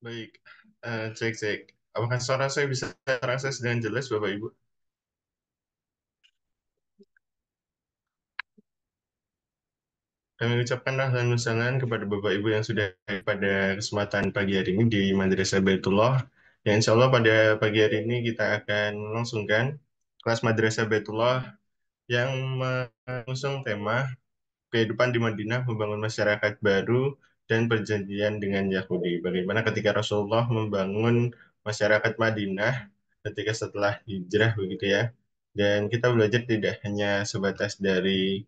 Baik, cek. Apakah suara saya bisa terakses dengan jelas, Bapak Ibu? Kami ucapkan ahlan wa sahlan kepada Bapak Ibu yang sudah hadir pada kesempatan pagi hari ini di Madrasah Baitullah. Yang insya Allah pada pagi hari ini kita akan melangsungkan kelas Madrasah Baitullah yang mengusung tema kehidupan di Madinah membangun masyarakat baru dan perjanjian dengan Yahudi. Bagaimana ketika Rasulullah membangun masyarakat Madinah ketika setelah hijrah begitu ya. Dan kita belajar tidak hanya sebatas dari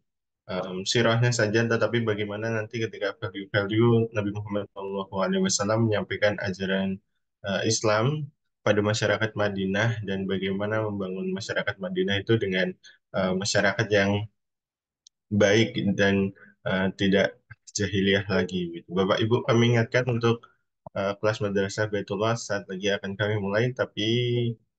sirahnya saja, tetapi bagaimana nanti ketika value-value Nabi Muhammad SAW menyampaikan ajaran Islam pada masyarakat Madinah dan bagaimana membangun masyarakat Madinah itu dengan masyarakat yang baik dan tidak jahiliyah lagi gitu. Bapak Ibu kami ingatkan untuk kelas Madrasah Baitullah saat lagi akan kami mulai, tapi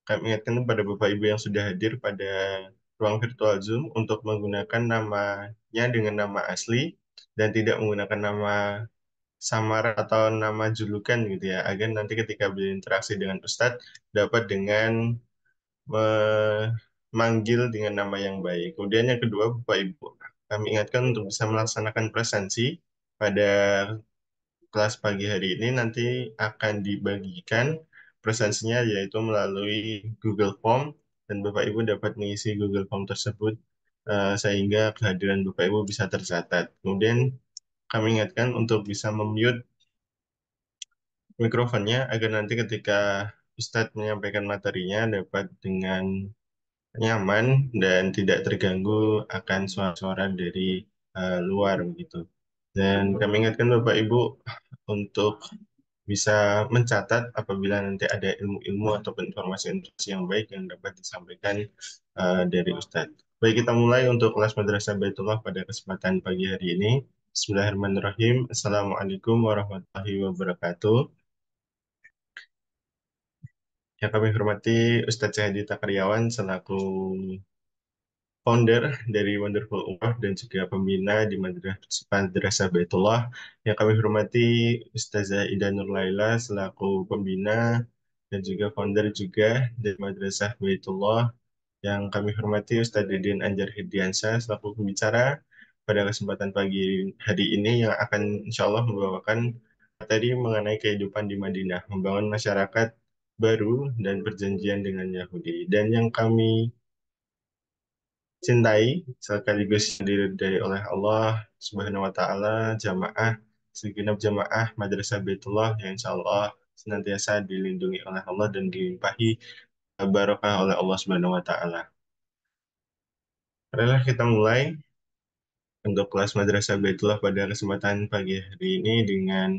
kami ingatkan kepada Bapak Ibu yang sudah hadir pada ruang virtual Zoom untuk menggunakan namanya dengan nama asli dan tidak menggunakan nama samar atau nama julukan gitu ya, agar nanti ketika berinteraksi dengan Ustadz dapat dengan memanggil dengan nama yang baik. Kemudian yang kedua, Bapak Ibu, kami ingatkan untuk bisa melaksanakan presensi pada kelas pagi hari ini nanti akan dibagikan presensinya yaitu melalui Google Form dan Bapak Ibu dapat mengisi Google Form tersebut sehingga kehadiran Bapak Ibu bisa tercatat. Kemudian kami ingatkan untuk bisa memute mikrofonnya agar nanti ketika Ustadz menyampaikan materinya dapat dengan nyaman dan tidak terganggu akan suara-suara dari luar begitu. Dan kami ingatkan Bapak Ibu untuk bisa mencatat apabila nanti ada ilmu-ilmu atau informasi-informasi yang baik yang dapat disampaikan dari Ustadz. Baik, kita mulai untuk kelas Madrasah Baitullah pada kesempatan pagi hari ini. Bismillahirrahmanirrahim. Assalamualaikum warahmatullahi wabarakatuh. Yang kami hormati Ustadz Syahdi Takaryawan selaku founder dari Wonderful Umrah dan juga pembina di Madrasah Baitullah. Yang kami hormati Ustazah Ida Nurlaila selaku pembina dan juga founder juga dari Madrasah Baitullah. Yang kami hormati Ustadz Didin Anjar Hidiansyah selaku pembicara pada kesempatan pagi hari ini yang akan insya Allah membawakan materi mengenai kehidupan di Madinah, membangun masyarakat baru dan perjanjian dengan Yahudi. Dan yang kami cintai sekaligus diridai oleh Allah Subhanahu wa taala, jamaah segenap jamaah Madrasah Baitullah yang insya Allah senantiasa dilindungi oleh Allah dan dilimpahi barokah oleh Allah Subhanahu wa taala. Marilah kita mulai untuk kelas Madrasah Baitullah pada kesempatan pagi hari ini dengan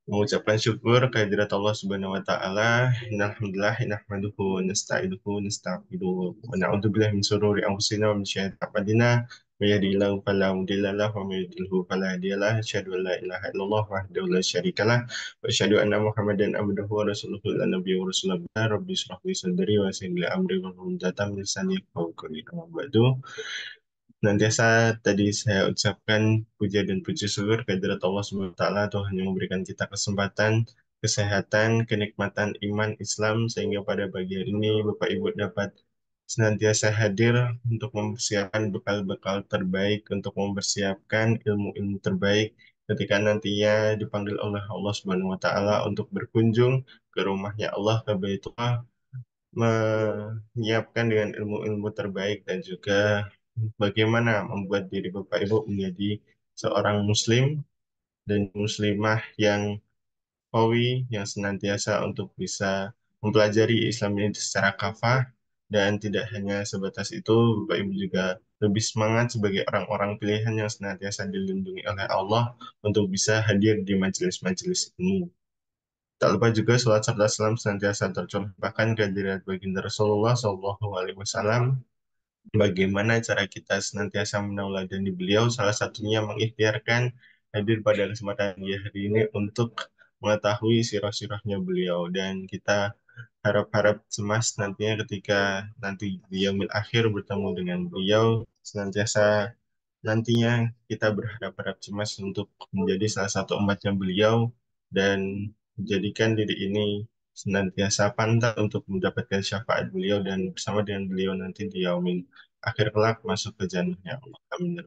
mengucapkan syukur kehadirat Allah Subhanahu wa taala. Alhamdulillah nahmaduhu wa nasta'inuhu wa nastaghfiruh wa na'udzubillahi min shururi anfusina wa min syarriti a'malina. May yahdihillahu fala mudilla lahu wa may yudlilhu fala hadiya lahu. Asyhadu an la ilaha illallah wahdahu la syarika lah wa asyhadu anna Muhammadan abduhu wa rasuluhu la nabiyyu wa rasulullah. Rabbi shrah li sadri wa yassir li amri wa hlul 'uqdatam min lisani yafqahu qawli. Amma ba'du. Nantiasa tadi saya ucapkan puja dan puji syukur kehadirat Allah Subhanahu wa taala Tuhan yang memberikan kita kesempatan, kesehatan, kenikmatan iman Islam sehingga pada pagi hari ini Bapak Ibu dapat senantiasa hadir untuk mempersiapkan bekal-bekal terbaik, untuk mempersiapkan ilmu-ilmu terbaik ketika nantinya dipanggil oleh Allah Subhanahu wa taala untuk berkunjung ke rumahnya Allah ke Baitullah, menyiapkan dengan ilmu-ilmu terbaik dan juga bagaimana membuat diri Bapak Ibu menjadi seorang Muslim dan Muslimah yang qawi, yang senantiasa untuk bisa mempelajari Islam ini secara kafah dan tidak hanya sebatas itu, Bapak Ibu juga lebih semangat sebagai orang-orang pilihan yang senantiasa dilindungi oleh Allah untuk bisa hadir di majelis-majelis ini. Tak lupa juga salat serta salam senantiasa tercurahkan kehadirat baginda Rasulullah Shallallahu Alaihi Wasallam. Bagaimana cara kita senantiasa meneladani beliau? Salah satunya mengikhtiarkan hadir pada kesempatan dia hari ini untuk mengetahui sirah-sirahnya beliau dan kita harap-harap cemas nantinya ketika nanti di yaumil akhir bertemu dengan beliau senantiasa nantinya kita berharap-harap cemas untuk menjadi salah satu umatnya beliau dan menjadikan diri ini senantiasa pantas untuk mendapatkan syafaat beliau dan bersama dengan beliau nanti di yaumil akhir kelak masuk ke jannahnya Allah. Amin.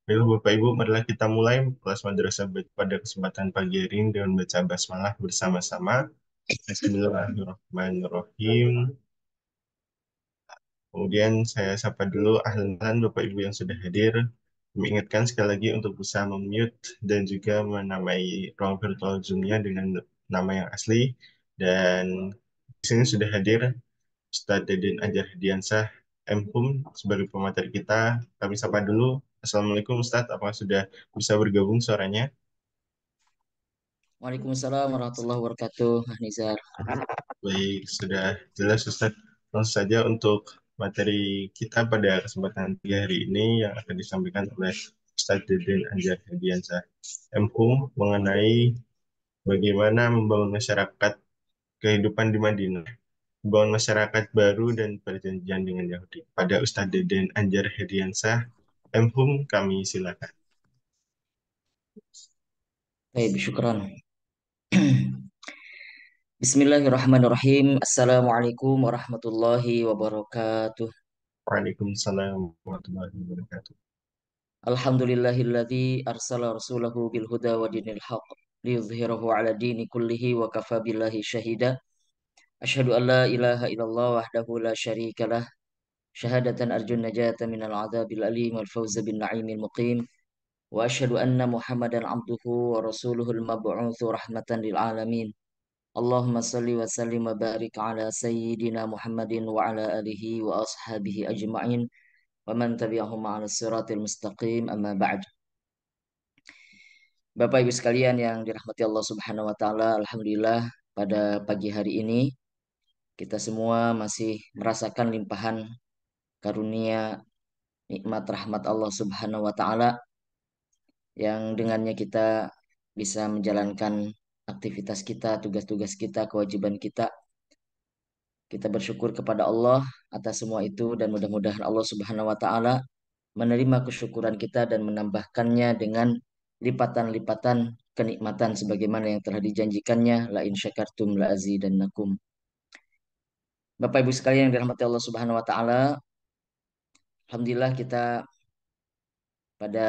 Baiklah Bapak Ibu, marilah kita mulai kelas madrasah pada kesempatan pagi hari ini dengan baca basmalah bersama-sama. Bismillahirrahmanirrahim. Kemudian saya sapa dulu ahlan Bapak Ibu yang sudah hadir. Mengingatkan sekali lagi untuk bisa mute dan juga menamai ruang virtual Zoom-nya dengan nama yang asli. Dan di sini sudah hadir Ustadz Deden Anjar Hadiansah, MHUM, sebagai pemateri kita. Kami sapa dulu. Assalamualaikum Ustadz, apakah sudah bisa bergabung suaranya? Waalaikumsalam warahmatullahi wabarakatuh, Mas Nizar. Baik, sudah jelas Ustadz. Langsung saja untuk materi kita pada kesempatan tiga hari ini yang akan disampaikan oleh Ustadz Deden Anjar Hadiansah, MHUM, mengenai bagaimana membangun masyarakat kehidupan di Madinah, membangun masyarakat baru dan perjanjian dengan Yahudi. Pada Ustadz Deden Anjar Hadiansah, MHUM, kami silakan. Baik, syukran. Bismillahirrahmanirrahim. Assalamualaikum warahmatullahi wabarakatuh. Waalaikumsalam warahmatullahi wabarakatuh. Alhamdulillahilladzi arsala rasulahu bil huda wa dinil haq liyudhhirahu ala dini kullihi wa kafa billahi syahida. Asyhadu an la ilaha illallah wahdahu la syarika lah. Syahadatan arjun najata minal adzabil alim wal fawza bin na'imil muqim. Wa asyhadu anna Muhammadan abduhu wa rasuluhul mab'utsu rahmatan lil alamin. Allahumma salli wa sallim wa barik ala sayyidina Muhammadin wa ala alihi wa ashabihi ajma'in wa man tabi'ahum ala siratil mustaqim amma ba'd. Bapak Ibu sekalian yang dirahmati Allah Subhanahu wa taala, alhamdulillah pada pagi hari ini kita semua masih merasakan limpahan karunia nikmat rahmat Allah Subhanahu wa taala yang dengannya kita bisa menjalankan aktivitas kita, tugas-tugas kita, kewajiban kita. Kita bersyukur kepada Allah atas semua itu dan mudah-mudahan Allah Subhanahu wa taala menerima kesyukuran kita dan menambahkannya dengan lipatan-lipatan kenikmatan sebagaimana yang telah dijanjikannya la in syakartum la azidannakum. Bapak Ibu sekalian yang dirahmati Allah Subhanahu wa taala, alhamdulillah kita pada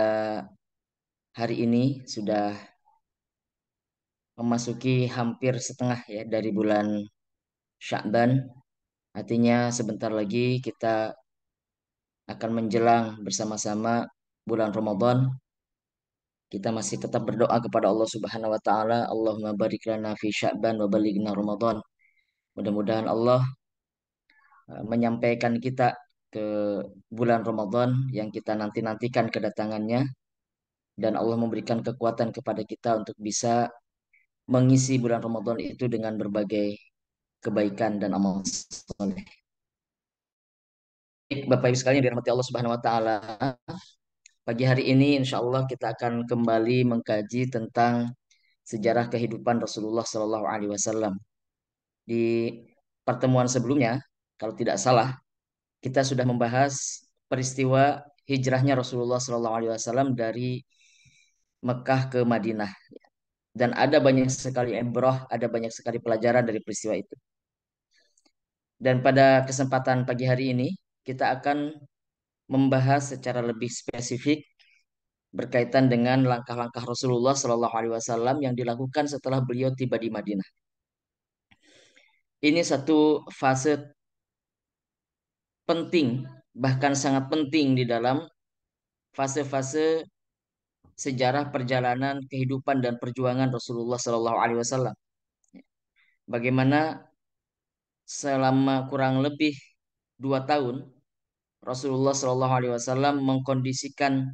hari ini sudah memasuki hampir setengah ya dari bulan Sya'ban. Artinya sebentar lagi kita akan menjelang bersama-sama bulan Ramadan. Kita masih tetap berdoa kepada Allah Subhanahu wa taala, Allahumma barik lana fi Sya'ban wa balighna Ramadan. Mudah-mudahan Allah menyampaikan kita ke bulan Ramadan yang kita nanti-nantikan kedatangannya dan Allah memberikan kekuatan kepada kita untuk bisa mengisi bulan Ramadan itu dengan berbagai kebaikan dan amal soleh. Bapak Ibu sekalian yang dirahmati Allah Subhanahu wa taala, pagi hari ini insya Allah kita akan kembali mengkaji tentang sejarah kehidupan Rasulullah Shallallahu Alaihi Wasallam. Di pertemuan sebelumnya, kalau tidak salah, kita sudah membahas peristiwa hijrahnya Rasulullah Shallallahu Alaihi Wasallam dari Mekah ke Madinah. Dan ada banyak sekali ibrah, ada banyak sekali pelajaran dari peristiwa itu. Dan pada kesempatan pagi hari ini, kita akan membahas secara lebih spesifik berkaitan dengan langkah-langkah Rasulullah Shallallahu Alaihi Wasallam yang dilakukan setelah beliau tiba di Madinah. Ini satu fase penting, bahkan sangat penting di dalam fase-fase sejarah perjalanan kehidupan dan perjuangan Rasulullah Shallallahu Alaihi Wasallam. Bagaimana selama kurang lebih 2 tahun Rasulullah Shallallahu Alaihi Wasallam mengkondisikan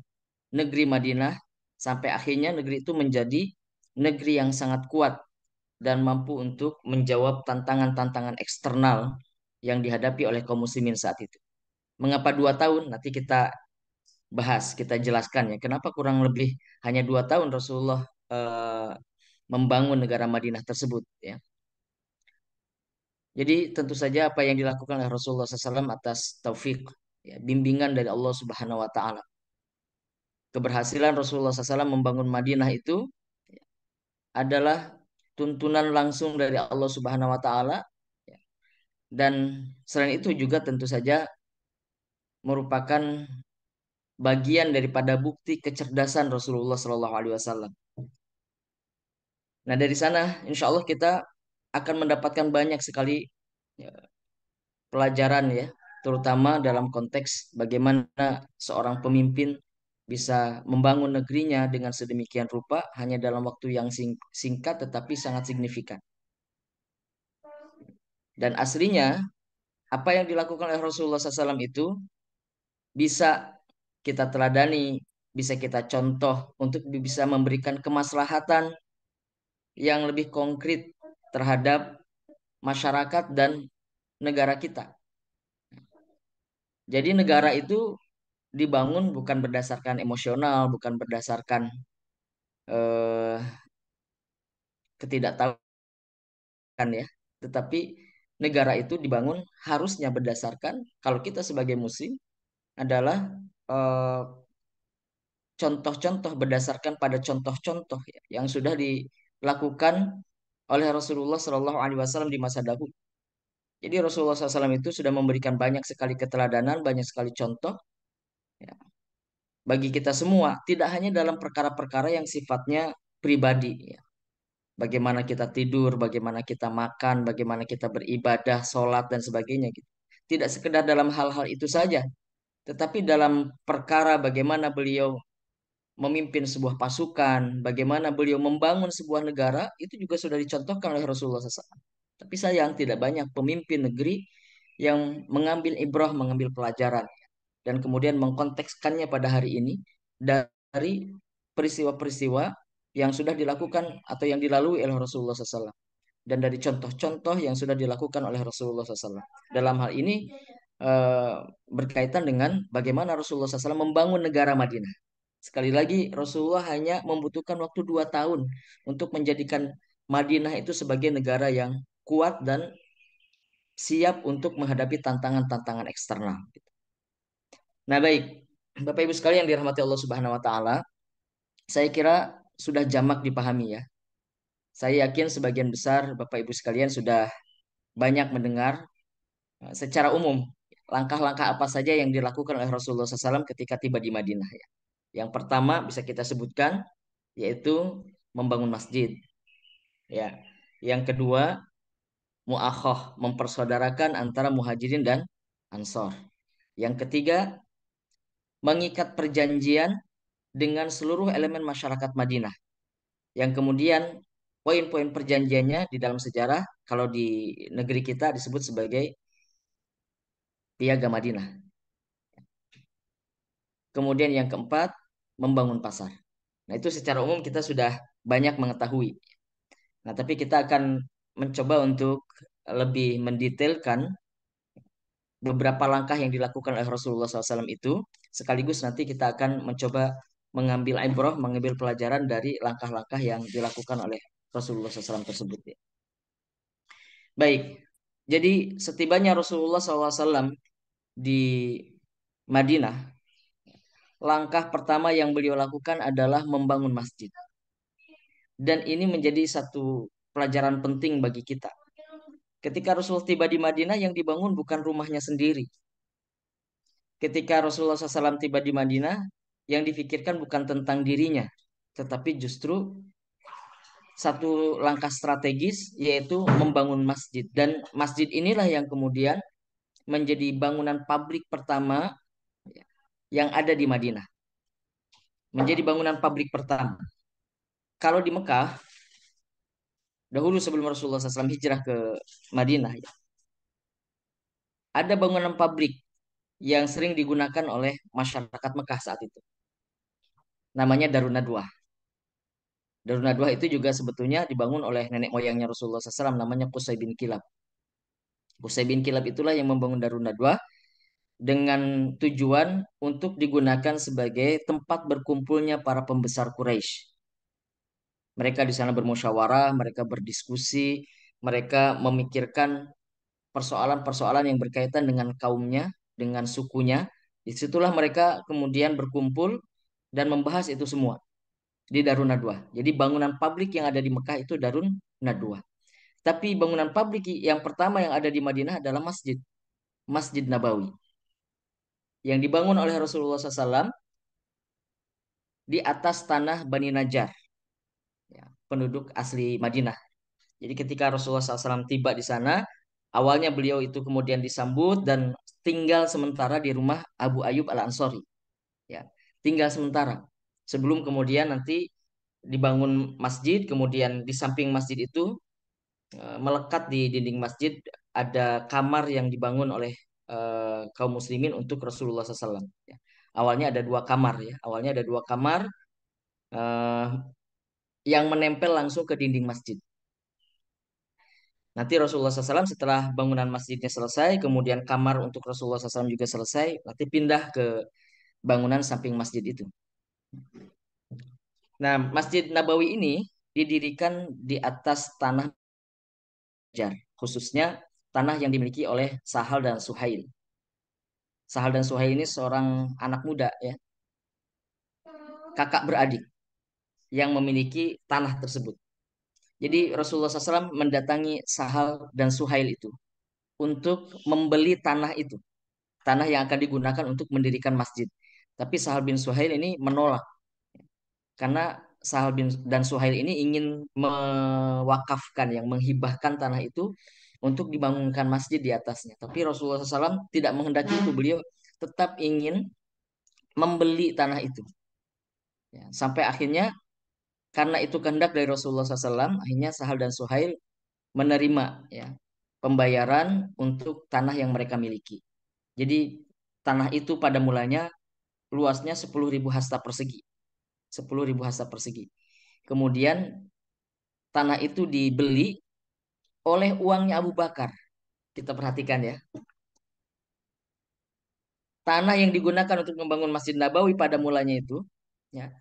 negeri Madinah sampai akhirnya negeri itu menjadi negeri yang sangat kuat dan mampu untuk menjawab tantangan-tantangan eksternal yang dihadapi oleh kaum muslimin saat itu. Mengapa 2 tahun? Nanti kita bahas, kita jelaskan ya. Kenapa kurang lebih hanya 2 tahun Rasulullah eh, membangun negara Madinah tersebut ya. Jadi tentu saja apa yang dilakukan oleh Rasulullah SAW atas taufik, ya, bimbingan dari Allah Subhanahu Wa Taala. Keberhasilan Rasulullah SAW membangun Madinah itu adalah tuntunan langsung dari Allah Subhanahu wa taala, dan selain itu juga tentu saja merupakan bagian daripada bukti kecerdasan Rasulullah Shallallahu alaihi wasallam. Nah, dari sana insya Allah kita akan mendapatkan banyak sekali ya, pelajaran ya, terutama dalam konteks bagaimana seorang pemimpin bisa membangun negerinya dengan sedemikian rupa hanya dalam waktu yang singkat tetapi sangat signifikan. Dan aslinya apa yang dilakukan oleh Rasulullah SAW itu bisa kita teladani, bisa kita contoh untuk bisa memberikan kemaslahatan yang lebih konkret terhadap masyarakat dan negara kita. Jadi negara itu dibangun bukan berdasarkan emosional, bukan berdasarkan eh, ketidaktahuan ya, tetapi negara itu dibangun harusnya berdasarkan kalau kita sebagai muslim adalah eh, contoh-contoh berdasarkan pada contoh-contoh ya, yang sudah dilakukan oleh Rasulullah Shallallahu Alaihi Wasallam di masa dahulu. Jadi Rasulullah SAW itu sudah memberikan banyak sekali keteladanan, banyak sekali contoh ya, bagi kita semua, tidak hanya dalam perkara-perkara yang sifatnya pribadi ya. Bagaimana kita tidur, bagaimana kita makan, bagaimana kita beribadah, sholat dan sebagainya gitu. Tidak sekedar dalam hal-hal itu saja, tetapi dalam perkara bagaimana beliau memimpin sebuah pasukan, bagaimana beliau membangun sebuah negara, itu juga sudah dicontohkan oleh Rasulullah SAW. Tapi sayang tidak banyak pemimpin negeri yang mengambil ibrah, mengambil pelajaran, dan kemudian mengkontekskannya pada hari ini dari peristiwa-peristiwa yang sudah dilakukan atau yang dilalui oleh Rasulullah SAW dan dari contoh-contoh yang sudah dilakukan oleh Rasulullah SAW. Dalam hal ini eh, berkaitan dengan bagaimana Rasulullah SAW membangun negara Madinah. Sekali lagi, Rasulullah hanya membutuhkan waktu 2 tahun untuk menjadikan Madinah itu sebagai negara yang kuat dan siap untuk menghadapi tantangan-tantangan eksternal. Nah, baik, Bapak Ibu sekalian yang dirahmati Allah Subhanahu wa taala, saya kira sudah jamak dipahami ya. Saya yakin sebagian besar Bapak Ibu sekalian sudah banyak mendengar secara umum langkah-langkah apa saja yang dilakukan oleh Rasulullah SAW ketika tiba di Madinah ya. Yang pertama bisa kita sebutkan yaitu membangun masjid ya. Yang kedua, muakhoh, mempersaudarakan antara muhajirin dan ansor. Yang ketiga, mengikat perjanjian dengan seluruh elemen masyarakat Madinah. Yang kemudian poin-poin perjanjiannya di dalam sejarah kalau di negeri kita disebut sebagai Piagam Madinah. Kemudian yang keempat, membangun pasar. Nah, itu secara umum kita sudah banyak mengetahui. Nah, tapi kita akan mencoba untuk lebih mendetailkan beberapa langkah yang dilakukan oleh Rasulullah SAW itu. Sekaligus nanti kita akan mencoba mengambil ibrah, mengambil pelajaran dari langkah-langkah yang dilakukan oleh Rasulullah SAW tersebut. Ya. Baik, jadi setibanya Rasulullah SAW di Madinah, langkah pertama yang beliau lakukan adalah membangun masjid. Dan ini menjadi satu pelajaran penting bagi kita. Ketika Rasul tiba di Madinah, yang dibangun bukan rumahnya sendiri. Ketika Rasulullah SAW tiba di Madinah, yang difikirkan bukan tentang dirinya, tetapi justru satu langkah strategis, yaitu membangun masjid. Dan masjid inilah yang kemudian menjadi bangunan pabrik pertama yang ada di Madinah. Menjadi bangunan pabrik pertama. Kalau di Mekah, dahulu sebelum Rasulullah SAW hijrah ke Madinah, ya, ada bangunan pabrik yang sering digunakan oleh masyarakat Mekah saat itu. Namanya Darun Nadwah. Darun Nadwah itu juga sebetulnya dibangun oleh nenek moyangnya Rasulullah SAW, namanya Qusay bin Kilab. Qusay bin Kilab itulah yang membangun Darun Nadwah dengan tujuan untuk digunakan sebagai tempat berkumpulnya para pembesar Quraisy. Mereka di sana bermusyawarah, mereka berdiskusi, mereka memikirkan persoalan-persoalan yang berkaitan dengan kaumnya, dengan sukunya. Disitulah mereka kemudian berkumpul dan membahas itu semua. di Darun Nadwa. Jadi bangunan publik yang ada di Mekah itu Darun Nadwa. Tapi bangunan publik yang pertama yang ada di Madinah adalah masjid, Masjid Nabawi, yang dibangun oleh Rasulullah SAW di atas tanah Bani Najjar, ya, penduduk asli Madinah. Jadi ketika Rasulullah SAW tiba di sana, awalnya beliau itu kemudian disambut dan tinggal sementara di rumah Abu Ayyub Al-Ansori, ya, tinggal sementara. Sebelum kemudian nanti dibangun masjid, kemudian di samping masjid itu melekat di dinding masjid ada kamar yang dibangun oleh kaum muslimin untuk Rasulullah SAW. Ya. Awalnya ada dua kamar ya, awalnya ada dua kamar eh, yang menempel langsung ke dinding masjid. Nanti Rasulullah SAW setelah bangunan masjidnya selesai, kemudian kamar untuk Rasulullah SAW juga selesai, nanti pindah ke bangunan samping masjid itu. Nah, Masjid Nabawi ini didirikan di atas tanah Jar, khususnya tanah yang dimiliki oleh Sahal dan Suhail. Sahal dan Suhail ini seorang anak muda ya, kakak beradik yang memiliki tanah tersebut. Jadi Rasulullah SAW mendatangi Sahal dan Suhail itu untuk membeli tanah itu, tanah yang akan digunakan untuk mendirikan masjid. Tapi Sahal bin Suhail ini menolak karena Sahal bin dan Suhail ini ingin mewakafkan, yang menghibahkan tanah itu untuk dibangunkan masjid di atasnya. Tapi Rasulullah SAW tidak menghendaki itu, beliau tetap ingin membeli tanah itu. Ya, sampai akhirnya karena itu kehendak dari Rasulullah SAW, akhirnya Sahal dan Suhail menerima ya pembayaran untuk tanah yang mereka miliki. Jadi tanah itu pada mulanya luasnya 10.000 hasta persegi. 10.000 hasta persegi. Kemudian tanah itu dibeli oleh uangnya Abu Bakar. Kita perhatikan ya. Tanah yang digunakan untuk membangun Masjid Nabawi pada mulanya itu, ya,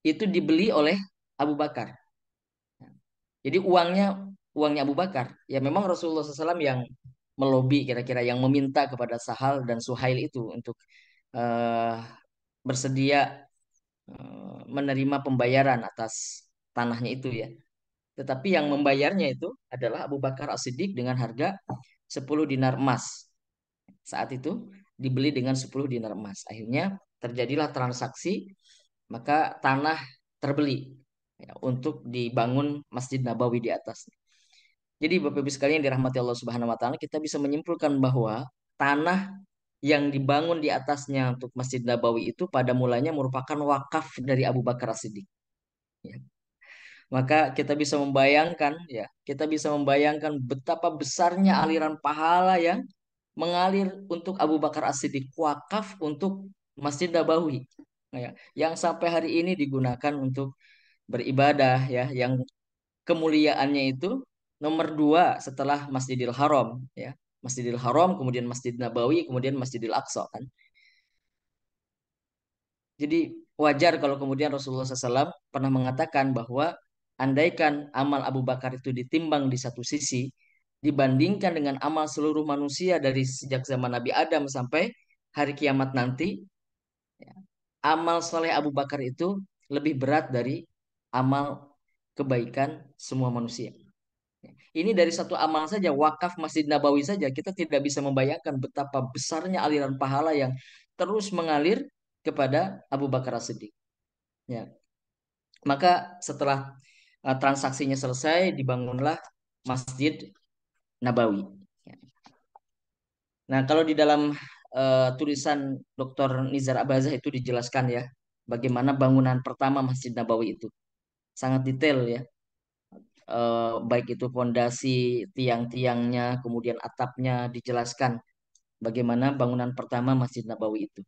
itu dibeli oleh Abu Bakar. Jadi uangnya Abu Bakar. Ya memang Rasulullah SAW yang melobi, kira-kira yang meminta kepada Sahal dan Suhail itu untuk eh, bersedia menerima pembayaran atas tanahnya itu ya. Tetapi yang membayarnya itu adalah Abu Bakar As-Siddiq dengan harga 10 dinar emas. Saat itu dibeli dengan 10 dinar emas. Akhirnya terjadilah transaksi, maka tanah terbeli ya, untuk dibangun Masjid Nabawi di atas. Jadi Bapak Ibu sekalian yang dirahmati Allah Subhanahu wa taala, kita bisa menyimpulkan bahwa tanah yang dibangun di atasnya untuk Masjid Nabawi itu pada mulanya merupakan wakaf dari Abu Bakar As-Siddiq. Ya. Maka kita bisa membayangkan ya, kita bisa membayangkan betapa besarnya aliran pahala yang mengalir untuk Abu Bakar As-Siddiq, wakaf untuk Masjid Nabawi. Ya, yang sampai hari ini digunakan untuk beribadah ya, yang kemuliaannya itu nomor dua setelah Masjidil Haram ya. Masjidil Haram, kemudian Masjid Nabawi, kemudian Masjidil Aqsa kan. Jadi wajar kalau kemudian Rasulullah SAW pernah mengatakan bahwa andaikan amal Abu Bakar itu ditimbang di satu sisi dibandingkan dengan amal seluruh manusia dari sejak zaman Nabi Adam sampai hari kiamat nanti, ya, amal soleh Abu Bakar itu lebih berat dari amal kebaikan semua manusia. Ini dari satu amal saja, wakaf Masjid Nabawi saja, kita tidak bisa membayangkan betapa besarnya aliran pahala yang terus mengalir kepada Abu Bakar As-Siddiq. Ya. Maka setelah transaksinya selesai, dibangunlah Masjid Nabawi. Ya. Nah, kalau di dalam tulisan Dr. Nizar Abazah itu dijelaskan ya, bagaimana bangunan pertama Masjid Nabawi itu. Sangat detail ya. Baik itu fondasi, tiang-tiangnya, kemudian atapnya dijelaskan bagaimana bangunan pertama Masjid Nabawi itu.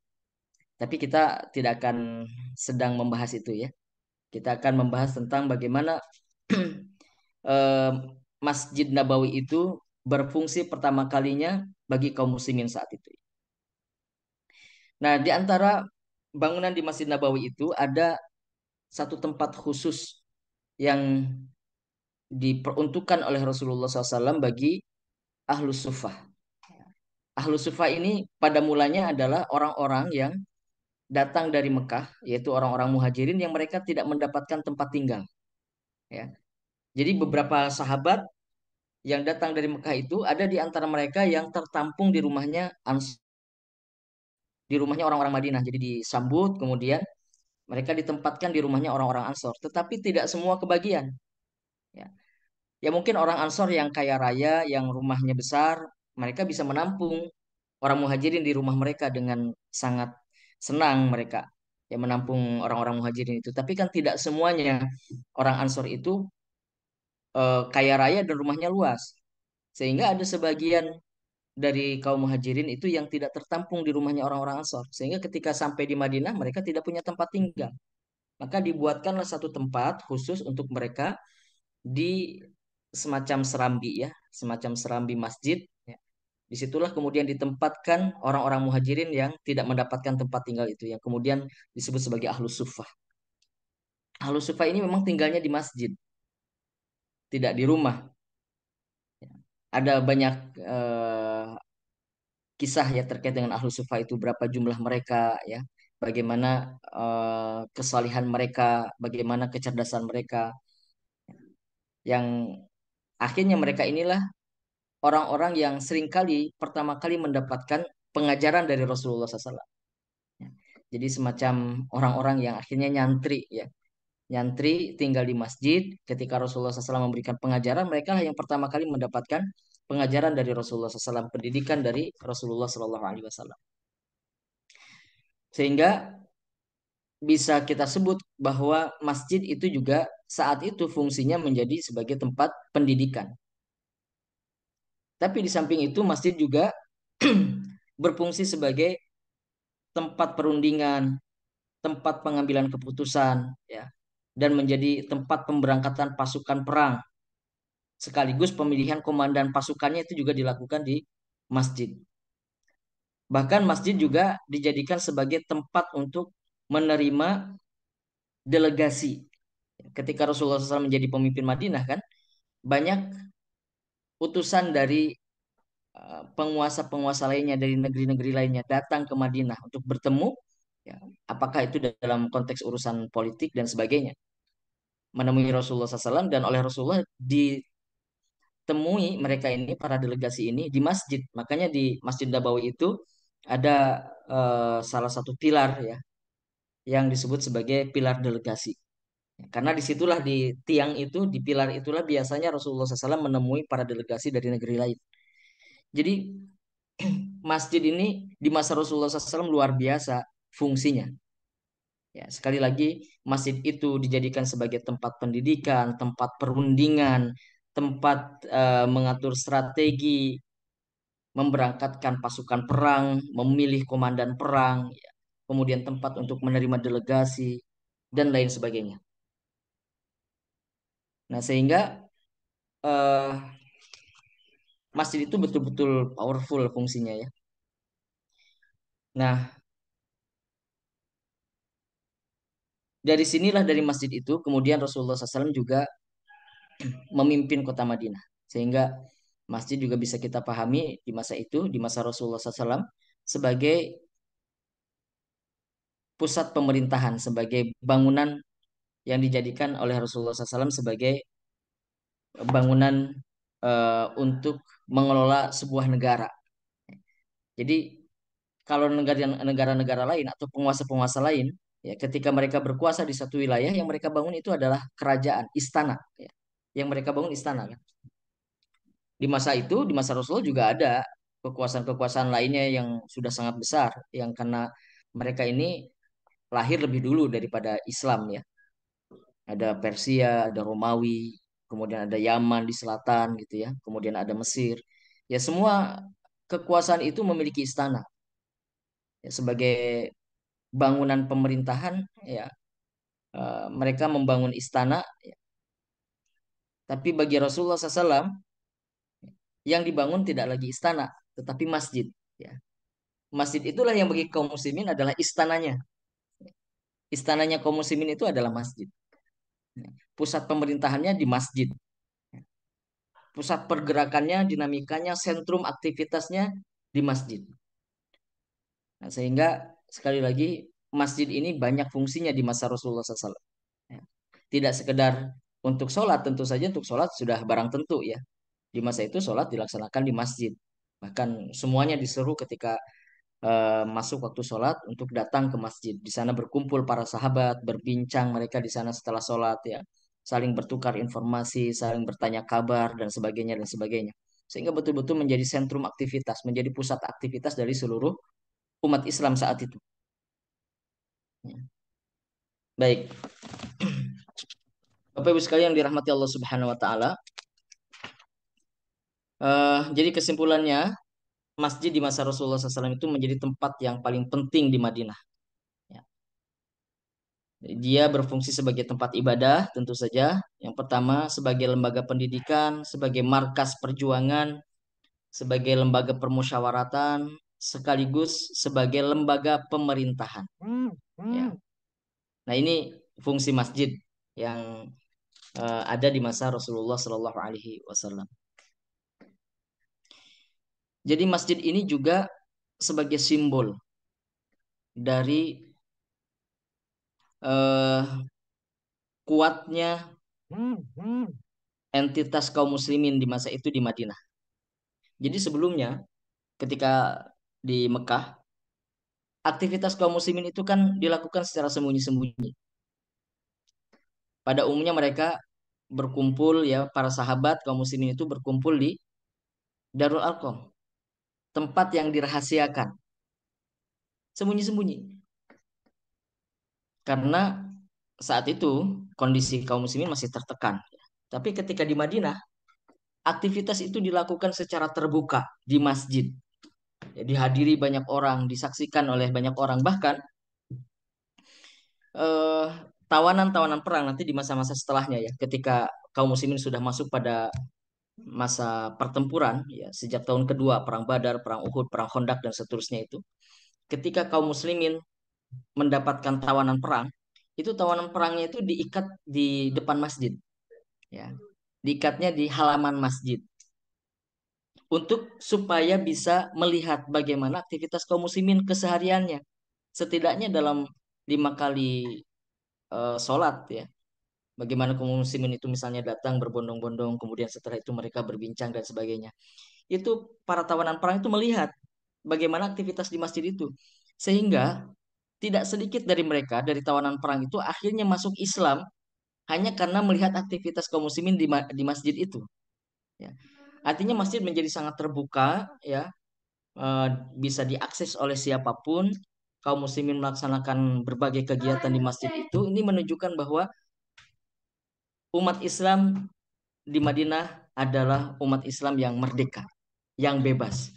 Tapi kita tidak akan sedang membahas itu ya. Kita akan membahas tentang bagaimana eh, Masjid Nabawi itu berfungsi pertama kalinya bagi kaum muslimin saat itu. Nah, di antara bangunan di Masjid Nabawi itu ada satu tempat khusus yang diperuntukkan oleh Rasulullah SAW bagi Ahlus Suffah. Ahlus Suffah ini pada mulanya adalah orang-orang yang datang dari Mekah, yaitu orang-orang muhajirin yang mereka tidak mendapatkan tempat tinggal. Ya. Jadi beberapa sahabat yang datang dari Mekah itu ada di antara mereka yang tertampung di rumahnya di rumahnya orang-orang Madinah. Jadi disambut, kemudian mereka ditempatkan di rumahnya orang-orang Ansor. Tetapi tidak semua kebagian. Ya. Ya mungkin orang Ansor yang kaya raya, yang rumahnya besar, mereka bisa menampung orang muhajirin di rumah mereka dengan sangat senang mereka yang menampung orang-orang muhajirin itu. Tapi kan tidak semuanya orang Ansor itu kaya raya dan rumahnya luas. Sehingga ada sebagian dari kaum muhajirin itu yang tidak tertampung di rumahnya orang-orang Ansor. Sehingga ketika sampai di Madinah mereka tidak punya tempat tinggal. Maka dibuatkanlah satu tempat khusus untuk mereka di semacam serambi ya, semacam serambi masjid. Ya. Disitulah kemudian ditempatkan orang-orang muhajirin yang tidak mendapatkan tempat tinggal itu, yang kemudian disebut sebagai ahlus suffah. Ahlus suffah ini memang tinggalnya di masjid, tidak di rumah. Ada banyak kisah ya terkait dengan ahlus suffah itu, berapa jumlah mereka ya, bagaimana kesalihan mereka, bagaimana kecerdasan mereka, yang akhirnya mereka inilah orang-orang yang seringkali pertama kali mendapatkan pengajaran dari Rasulullah SAW. Ya. Jadi semacam orang-orang yang akhirnya nyantri ya. Nyantri tinggal di masjid ketika Rasulullah SAW memberikan pengajaran, mereka lah yang pertama kali mendapatkan pengajaran dari Rasulullah SAW, pendidikan dari Rasulullah SAW. Sehingga bisa kita sebut bahwa masjid itu juga saat itu fungsinya menjadi sebagai tempat pendidikan. Tapi di samping itu masjid juga berfungsi sebagai tempat perundingan, tempat pengambilan keputusan, ya, dan menjadi tempat pemberangkatan pasukan perang, sekaligus pemilihan komandan pasukannya itu juga dilakukan di masjid. Bahkan masjid juga dijadikan sebagai tempat untuk menerima delegasi. Ketika Rasulullah SAW menjadi pemimpin Madinah kan, banyak utusan dari penguasa-penguasa lainnya dari negeri-negeri lainnya datang ke Madinah untuk bertemu, ya, apakah itu dalam konteks urusan politik dan sebagainya, menemui Rasulullah SAW, dan oleh Rasulullah ditemui mereka ini, para delegasi ini di masjid. Makanya di Masjid Nabawi itu ada salah satu pilar ya yang disebut sebagai pilar delegasi. Karena disitulah di tiang itu, di pilar itulah biasanya Rasulullah SAW menemui para delegasi dari negeri lain. Jadi masjid ini di masa Rasulullah SAW luar biasa fungsinya. Ya, sekali lagi masjid itu dijadikan sebagai tempat pendidikan, tempat perundingan, tempat mengatur strategi, memberangkatkan pasukan perang, memilih komandan perang, ya, kemudian tempat untuk menerima delegasi dan lain sebagainya. Nah, sehingga eh, masjid itu betul-betul powerful fungsinya ya. Nah, dari sinilah dari masjid itu kemudian Rasulullah SAW juga memimpin kota Madinah. Sehingga masjid juga bisa kita pahami di masa itu, di masa Rasulullah SAW, sebagai pusat pemerintahan, sebagai bangunan yang dijadikan oleh Rasulullah SAW sebagai bangunan untuk mengelola sebuah negara. Jadi kalau negara-negara lain atau penguasa-penguasa lain, ya ketika mereka berkuasa di satu wilayah, yang mereka bangun itu adalah kerajaan, istana, ya. Yang mereka bangun istana kan. Di masa itu, di masa Rasulullah juga ada kekuasaan-kekuasaan lainnya yang sudah sangat besar, yang karena mereka ini lahir lebih dulu daripada Islam ya. Ada Persia, ada Romawi, kemudian ada Yaman di selatan gitu ya, kemudian ada Mesir. Ya semua kekuasaan itu memiliki istana. Ya, sebagai bangunan pemerintahan ya, mereka membangun istana, ya. Tapi bagi Rasulullah SAW yang dibangun tidak lagi istana, tetapi masjid. Ya. Masjid itulah yang bagi kaum muslimin adalah istananya. Istananya kaum muslimin itu adalah masjid. Pusat pemerintahannya di masjid. Pusat pergerakannya, dinamikanya, sentrum aktivitasnya di masjid. Nah, sehingga sekali lagi masjid ini banyak fungsinya di masa Rasulullah SAW. Ya. Tidak sekedar untuk sholat, tentu saja untuk sholat sudah barang tentu ya. Di masa itu sholat dilaksanakan di masjid. Bahkan semuanya diseru ketika masuk waktu sholat untuk datang ke masjid. Di sana berkumpul para sahabat, berbincang mereka di sana setelah sholat ya, saling bertukar informasi, saling bertanya kabar dan sebagainya dan sebagainya. Sehingga betul-betul menjadi sentrum aktivitas, menjadi pusat aktivitas dari seluruh umat Islam saat itu. Ya. Baik, Bapak Ibu sekalian yang dirahmati Allah Subhanahu Wa Taala. Jadi kesimpulannya, masjid di masa Rasulullah SAW itu menjadi tempat yang paling penting di Madinah. Ya. Dia berfungsi sebagai tempat ibadah, tentu saja. Yang pertama, sebagai lembaga pendidikan, sebagai markas perjuangan, sebagai lembaga permusyawaratan, sekaligus sebagai lembaga pemerintahan. Ya. Nah, ini fungsi masjid yang ada di masa Rasulullah Shallallahu Alaihi Wasallam. Jadi masjid ini juga sebagai simbol dari eh, kuatnya entitas kaum muslimin di masa itu di Madinah. Jadi sebelumnya ketika di Mekah, aktivitas kaum muslimin itu kan dilakukan secara sembunyi-sembunyi. Pada umumnya mereka berkumpul ya, para sahabat kaum muslimin itu berkumpul di Darul Arqam, tempat yang dirahasiakan, sembunyi-sembunyi. Karena saat itu kondisi kaum muslimin masih tertekan. Tapi ketika di Madinah, aktivitas itu dilakukan secara terbuka di masjid. Ya, dihadiri banyak orang, disaksikan oleh banyak orang. Bahkan eh, tawanan-tawanan perang nanti di masa-masa setelahnya ya, ketika kaum muslimin sudah masuk pada masa pertempuran ya, sejak tahun kedua perang Badar, perang Uhud, perang Khandaq dan seterusnya itu, ketika kaum muslimin mendapatkan tawanan perang, itu tawanan perangnya itu diikat di depan masjid ya. Diikatnya di halaman masjid untuk supaya bisa melihat bagaimana aktivitas kaum muslimin kesehariannya. Setidaknya dalam 5 kali sholat ya. Bagaimana kaum muslimin itu misalnya datang berbondong-bondong, kemudian setelah itu mereka berbincang dan sebagainya. Itu para tawanan perang itu melihat bagaimana aktivitas di masjid itu. Sehingga tidak sedikit dari mereka, dari tawanan perang itu akhirnya masuk Islam hanya karena melihat aktivitas kaum muslimin di masjid itu. Ya. Artinya masjid menjadi sangat terbuka, ya, eh, bisa diakses oleh siapapun. Kaum muslimin melaksanakan berbagai kegiatan di masjid itu. Ini menunjukkan bahwa umat Islam di Madinah adalah umat Islam yang merdeka, yang bebas,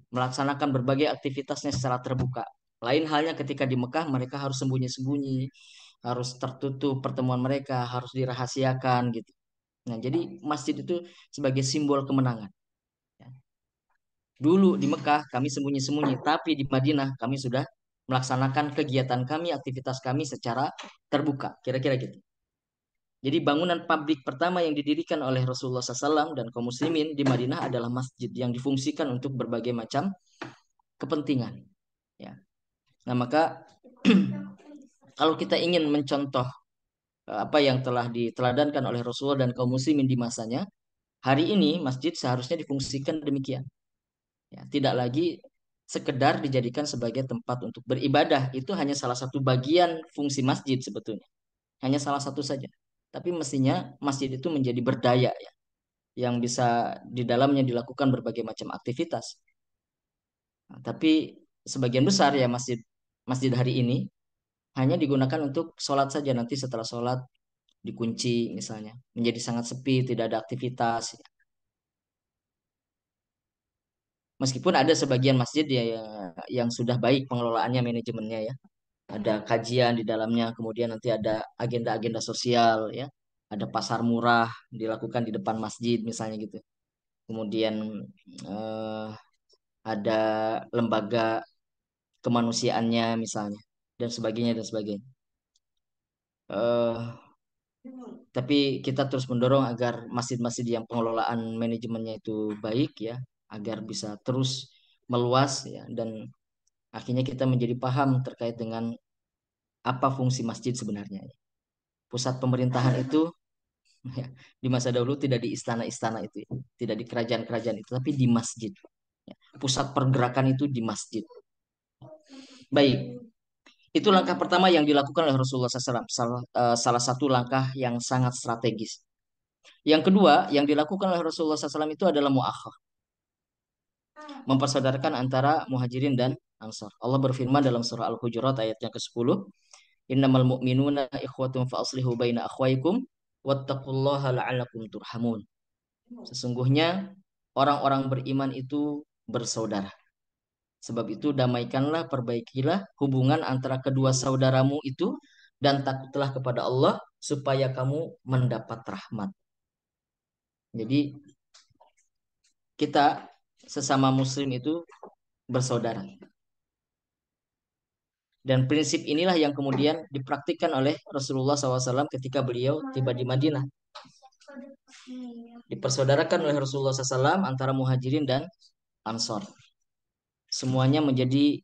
melaksanakan berbagai aktivitasnya secara terbuka. Lain halnya ketika di Mekah mereka harus sembunyi-sembunyi, harus tertutup pertemuan mereka, harus dirahasiakan gitu. Nah, jadi masjid itu sebagai simbol kemenangan. Dulu di Mekah kami sembunyi-sembunyi, tapi di Madinah kami sudah melaksanakan kegiatan kami, aktivitas kami secara terbuka. Kira-kira gitu. Jadi bangunan pabrik pertama yang didirikan oleh Rasulullah SAW dan kaum muslimin di Madinah adalah masjid yang difungsikan untuk berbagai macam kepentingan. Ya. Nah maka kalau kita ingin mencontoh apa yang telah diteladankan oleh Rasulullah dan kaum muslimin di masanya, hari ini masjid seharusnya difungsikan demikian. Ya, tidak lagi sekedar dijadikan sebagai tempat untuk beribadah. Itu hanya salah satu bagian fungsi masjid sebetulnya. Hanya salah satu saja. Tapi mestinya masjid itu menjadi berdaya ya, yang bisa di dalamnya dilakukan berbagai macam aktivitas. Nah, tapi sebagian besar ya masjid masjid hari ini hanya digunakan untuk sholat saja. Nanti setelah sholat dikunci misalnya, menjadi sangat sepi, tidak ada aktivitas. Meskipun ada sebagian masjid ya yang sudah baik pengelolaannya, manajemennya ya. Ada kajian di dalamnya, kemudian nanti ada agenda-agenda sosial ya. Ada pasar murah dilakukan di depan masjid misalnya gitu. Kemudian eh, ada lembaga kemanusiaannya misalnya dan sebagainya dan sebagainya. Eh, tapi kita terus mendorong agar masjid-masjid yang pengelolaan manajemennya itu baik ya, agar bisa terus meluas ya dan akhirnya kita menjadi paham terkait dengan apa fungsi masjid sebenarnya. Pusat pemerintahan itu ya, di masa dahulu tidak di istana-istana itu, ya. Tidak di kerajaan-kerajaan itu, tapi di masjid. Ya. Pusat pergerakan itu di masjid. Baik, itu langkah pertama yang dilakukan oleh Rasulullah SAW. Salah satu langkah yang sangat strategis. Yang kedua yang dilakukan oleh Rasulullah SAW itu adalah mu'akhah. Mempersaudarakan antara muhajirin dan ansar. Allah berfirman dalam surah Al-Hujurat ayatnya ke-10. Innamal mu'minuna ikhwatun fa aslihu baina akhwaikum wattaqullaha la'allakum turhamun. Sesungguhnya orang-orang beriman itu bersaudara. Sebab itu damaikanlah, perbaikilah hubungan antara kedua saudaramu itu dan takutlah kepada Allah supaya kamu mendapat rahmat. Jadi kita sesama muslim itu bersaudara. Dan prinsip inilah yang kemudian dipraktikkan oleh Rasulullah SAW ketika beliau tiba di Madinah. Dipersaudarakan oleh Rasulullah SAW antara muhajirin dan ansor. Semuanya menjadi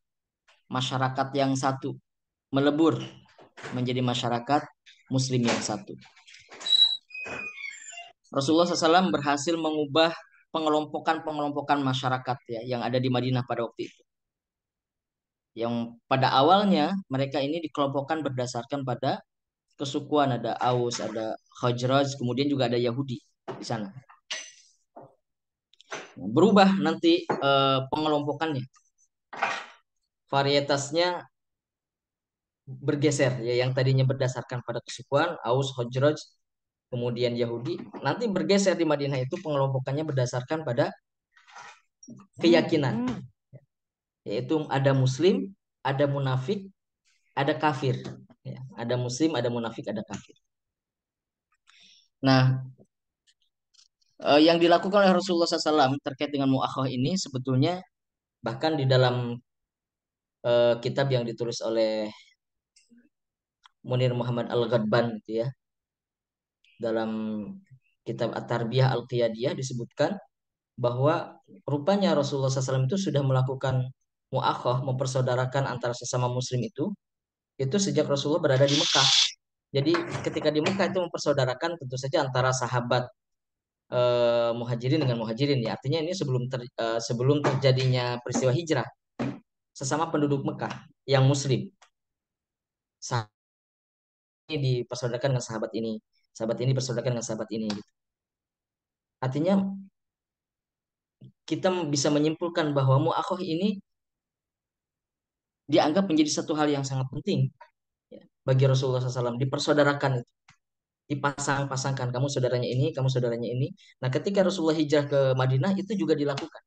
masyarakat yang satu, melebur menjadi masyarakat muslim yang satu. Rasulullah SAW berhasil mengubah pengelompokan masyarakat ya yang ada di Madinah pada waktu itu. Yang pada awalnya mereka ini dikelompokkan berdasarkan pada kesukuan, ada Aus, ada Khazraj, kemudian juga ada Yahudi di sana. Berubah nanti pengelompokannya, varietasnya bergeser ya, yang tadinya berdasarkan pada kesukuan Aus, Khazraj, kemudian Yahudi, nanti bergeser di Madinah itu pengelompokannya berdasarkan pada keyakinan, yaitu ada Muslim, ada munafik, ada kafir. Ya, ada Muslim, ada munafik, ada kafir. Nah, yang dilakukan oleh Rasulullah SAW terkait dengan mu'akhah ini sebetulnya bahkan di dalam kitab yang ditulis oleh Munir Muhammad Al-Ghadban gitu ya, dalam kitab At-Tarbiyah Al-Qiyadiyah disebutkan bahwa rupanya Rasulullah SAW itu sudah melakukan mu'akhah, mempersaudarakan antara sesama muslim itu sejak Rasulullah berada di Mekah. Jadi ketika di Mekah itu mempersaudarakan tentu saja antara sahabat muhajirin dengan muhajirin ya. Artinya ini sebelum terjadinya peristiwa hijrah, sesama penduduk Mekah yang muslim. Sahabat ini dipersaudarakan dengan sahabat ini bersaudarakan dengan sahabat ini gitu. Artinya kita bisa menyimpulkan bahwa mu'akhah ini dianggap menjadi satu hal yang sangat penting ya, bagi Rasulullah SAW, dipersaudarakan itu, dipasang-pasangkan, kamu saudaranya ini, kamu saudaranya ini. Nah, ketika Rasulullah hijrah ke Madinah itu juga dilakukan.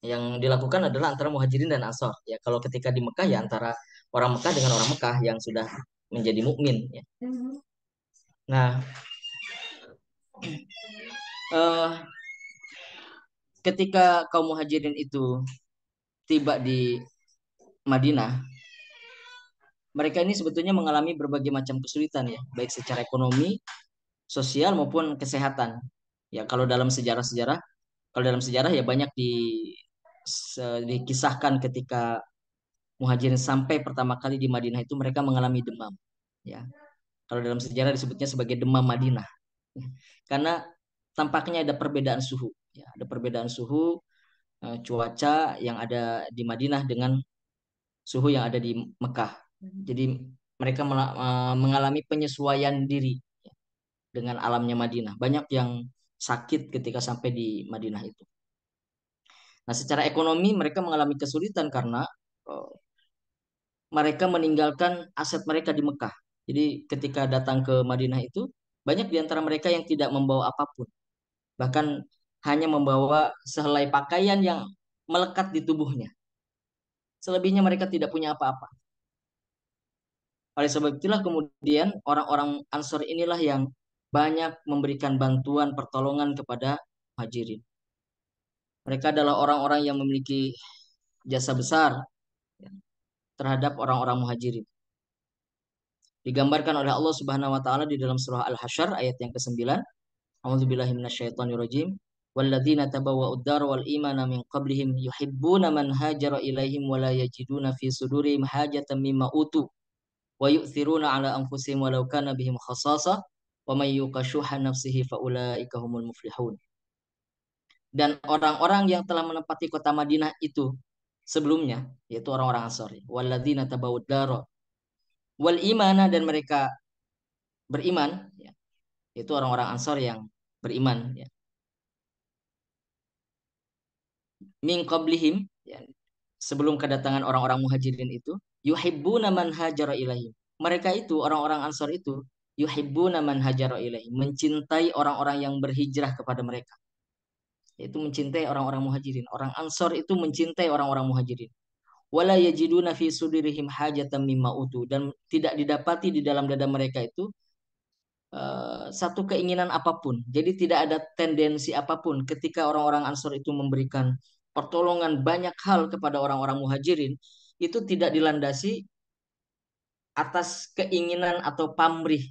Yang dilakukan adalah antara muhajirin dan ansor. Ya, kalau ketika di Mekah ya antara orang Mekah dengan orang Mekah yang sudah menjadi mukmin. Ya. Nah, ketika kaum muhajirin itu tiba di Madinah, mereka ini sebetulnya mengalami berbagai macam kesulitan ya, baik secara ekonomi, sosial maupun kesehatan. Ya, kalau dalam sejarah ya banyak dikisahkan ketika muhajirin sampai pertama kali di Madinah itu mereka mengalami demam. Ya, kalau dalam sejarah disebutnya sebagai demam Madinah. Karena tampaknya ada perbedaan suhu. Ya, ada perbedaan suhu cuaca yang ada di Madinah dengan suhu yang ada di Mekah. Jadi mereka mengalami penyesuaian diri ya, dengan alamnya Madinah. Banyak yang sakit ketika sampai di Madinah itu. Nah, secara ekonomi mereka mengalami kesulitan karena uh, mereka meninggalkan aset mereka di Mekah. Jadi ketika datang ke Madinah itu banyak di antara mereka yang tidak membawa apapun. Bahkan hanya membawa sehelai pakaian yang melekat di tubuhnya. Selebihnya mereka tidak punya apa-apa. Oleh sebab itulah kemudian orang-orang Ansor inilah yang banyak memberikan bantuan pertolongan kepada muhajirin. Mereka adalah orang-orang yang memiliki jasa besar ya, terhadap orang-orang muhajirin. Digambarkan oleh Allah Subhanahu wa taala di dalam surah Al-Hasyr ayat yang ke-9. A'udzubillahi minasyaitonirrajim. Walladzina tabawwa'ud dar wal imana min qablihim yuhibbuna man hajara ilaihim wa la yajiduna fi sudurihim hajatan mimma utu wa yu'thiruna ala anfusihim walau kana bihim khassasah wa may yuqashuha nafsihi faulaika humul muflihun. Dan orang-orang yang telah menempati kota Madinah itu sebelumnya, yaitu orang-orang Ansor, walladzina tabawwad dara wal imana, dan mereka beriman, ya, itu orang-orang Ansor yang beriman, ya, min qablihim, ya, sebelum kedatangan orang-orang muhajirin itu, yuhibbuna man hajara ilaihim. Mereka itu orang-orang Ansor itu yuhibbuna man hajara ilaihim, mencintai orang-orang yang berhijrah kepada mereka. Yaitu mencintai orang-orang muhajirin. Orang Ansor itu mencintai orang-orang muhajirin. Wala yajiduna fi sudurihim hajatan mimma utu, dan tidak didapati di dalam dada mereka itu satu keinginan apapun. Jadi tidak ada tendensi apapun ketika orang-orang Ansor itu memberikan pertolongan banyak hal kepada orang-orang Muhajirin, itu tidak dilandasi atas keinginan atau pamrih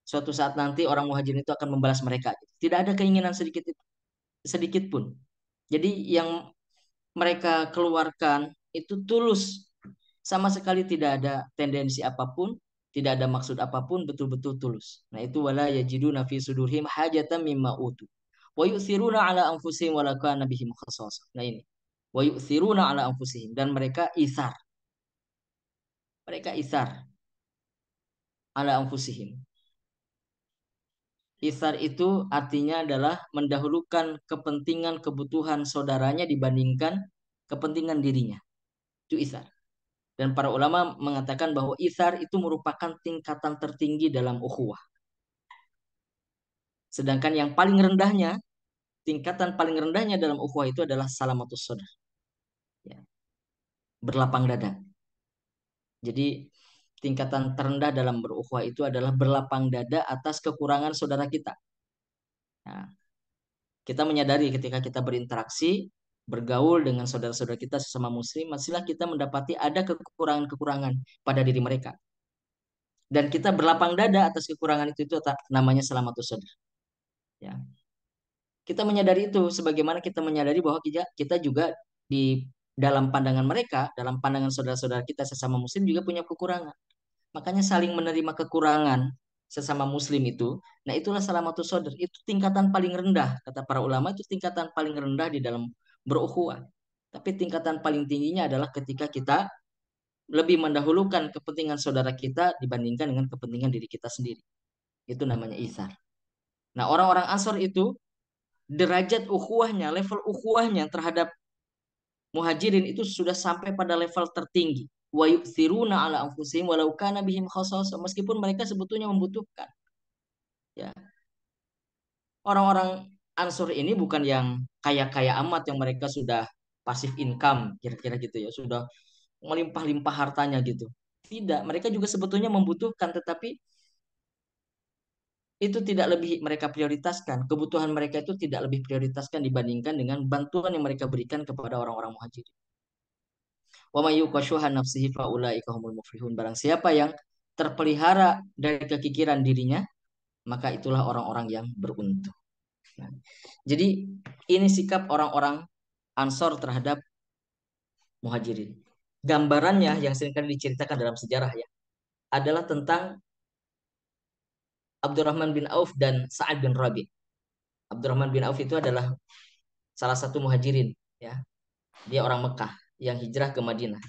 suatu saat nanti orang Muhajirin itu akan membalas mereka. Tidak ada keinginan sedikit pun. Jadi yang mereka keluarkan itu tulus, sama sekali tidak ada tendensi apapun, tidak ada maksud apapun, betul-betul tulus. Nah, itu wala yajiduna fi sudurhim hajatan mimma utu wa yu'thiruna ala anfusihim wa law kana bihim khassasah. Nah, ini wa yu'thiruna ala anfusihim, dan mereka isar ala anfusihim. Isar itu artinya adalah mendahulukan kepentingan kebutuhan saudaranya dibandingkan kepentingan dirinya. Itu isar. Dan para ulama mengatakan bahwa ithar itu merupakan tingkatan tertinggi dalam ukhuwah. Sedangkan yang paling rendahnya, tingkatan paling rendahnya dalam ukhuwah itu adalah salamatus sodar. Ya, berlapang dada. Jadi tingkatan terendah dalam berukhuwah itu adalah berlapang dada atas kekurangan saudara kita. Nah, kita menyadari ketika kita berinteraksi, bergaul dengan saudara-saudara kita sesama muslim, masihlah kita mendapati ada kekurangan-kekurangan pada diri mereka. Dan kita berlapang dada atas kekurangan itu namanya salamatus sodar. Ya. Kita menyadari itu, sebagaimana kita menyadari bahwa kita juga di dalam pandangan mereka, dalam pandangan saudara-saudara kita sesama muslim juga punya kekurangan. Makanya saling menerima kekurangan sesama muslim itu, nah itulah salamatus sodar. Itu tingkatan paling rendah, kata para ulama, itu tingkatan paling rendah di dalam berukhuwah. Tapi tingkatan paling tingginya adalah ketika kita lebih mendahulukan kepentingan saudara kita dibandingkan dengan kepentingan diri kita sendiri. Itu namanya isar. Nah, orang-orang Ansor itu derajat ukhuwahnya, level ukhuwahnya terhadap muhajirin itu sudah sampai pada level tertinggi. Wa yu'thiruna ala anfusihim walau kana bihim khassasah, meskipun mereka sebetulnya membutuhkan. Ya. Orang-orang Ansor ini bukan yang kaya-kaya amat yang mereka sudah pasif income, kira-kira gitu ya, sudah melimpah-limpah hartanya gitu. Tidak, mereka juga sebetulnya membutuhkan, tetapi itu tidak lebih mereka prioritaskan. Kebutuhan mereka itu tidak lebih prioritaskan dibandingkan dengan bantuan yang mereka berikan kepada orang-orang muhajirin. Wa may yuqashuha nafsihi faulaika humul muflihun. Barang siapa yang terpelihara dari kekikiran dirinya, maka itulah orang-orang yang beruntung. Nah, jadi ini sikap orang-orang Ansor terhadap muhajirin. Gambarannya yang seringkali diceritakan dalam sejarah ya adalah tentang Abdurrahman bin Auf dan Sa'ad bin Rabi. Abdurrahman bin Auf itu adalah salah satu muhajirin, ya. Dia orang Mekah yang hijrah ke Madinah.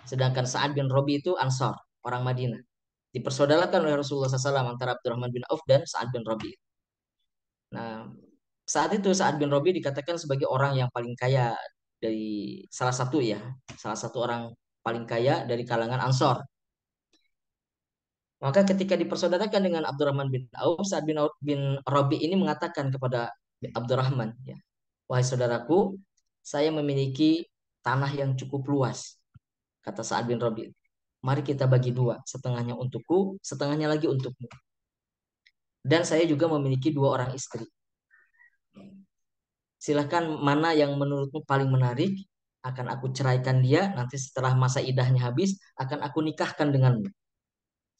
Sedangkan Sa'ad bin Rabi itu Ansar, orang Madinah. Dipersaudarakan oleh Rasulullah SAW antara Abdurrahman bin Auf dan Sa'ad bin Rabi. Nah, saat itu Sa'ad bin Rabi dikatakan sebagai orang yang paling kaya dari salah satu orang paling kaya dari kalangan Ansor. Maka ketika dipersaudarakan dengan Abdurrahman bin Auf, Sa'ad bin Rabi ini mengatakan kepada Abdurrahman, ya, wahai saudaraku, saya memiliki tanah yang cukup luas. Kata Sa'ad bin Rabi, mari kita bagi dua, setengahnya untukku, setengahnya lagi untukmu. Dan saya juga memiliki dua orang istri. Silahkan mana yang menurutmu paling menarik, akan aku ceraikan dia, nanti setelah masa idahnya habis, akan aku nikahkan denganmu.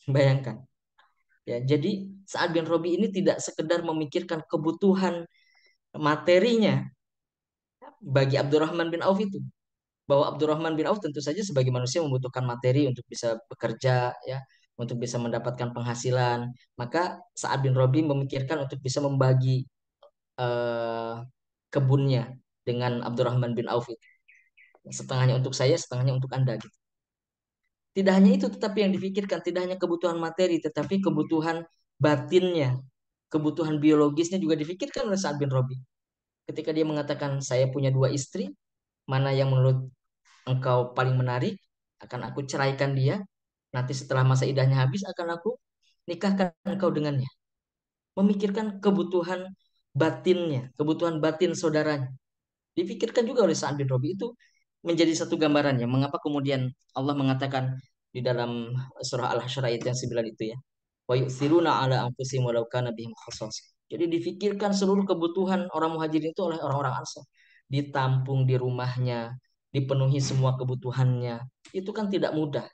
Bayangkan. Ya, jadi Sa'ad bin Rabi ini tidak sekedar memikirkan kebutuhan materinya bagi Abdurrahman bin Auf itu. bahwa Abdurrahman bin Auf tentu saja sebagai manusia membutuhkan materi untuk bisa bekerja, ya, untuk bisa mendapatkan penghasilan. Maka Sa'ad bin Rabi memikirkan untuk bisa membagi eh, kebunnya dengan Abdurrahman bin Auf itu. Setengahnya untuk saya, setengahnya untuk Anda gitu. Tidak hanya itu, tetapi yang difikirkan tidak hanya kebutuhan materi, tetapi kebutuhan batinnya, kebutuhan biologisnya juga difikirkan oleh Sa'ad bin Rabi. Ketika dia mengatakan, saya punya dua istri, mana yang menurut engkau paling menarik, akan aku ceraikan dia. Nanti setelah masa idahnya habis, akan aku nikahkan engkau dengannya. Memikirkan kebutuhan batinnya, kebutuhan batin saudaranya. Dipikirkan juga oleh Sa'ad bin Rabi itu menjadi satu gambarannya. Mengapa kemudian Allah mengatakan di dalam surah Al-Hasyr ayat yang 9 itu ya. Wa yu'thiruna ala anfusihim walau kana bihim khasasah. Jadi difikirkan seluruh kebutuhan orang muhajirin itu oleh orang-orang Ansar. Ditampung di rumahnya, dipenuhi semua kebutuhannya. Itu kan tidak mudah.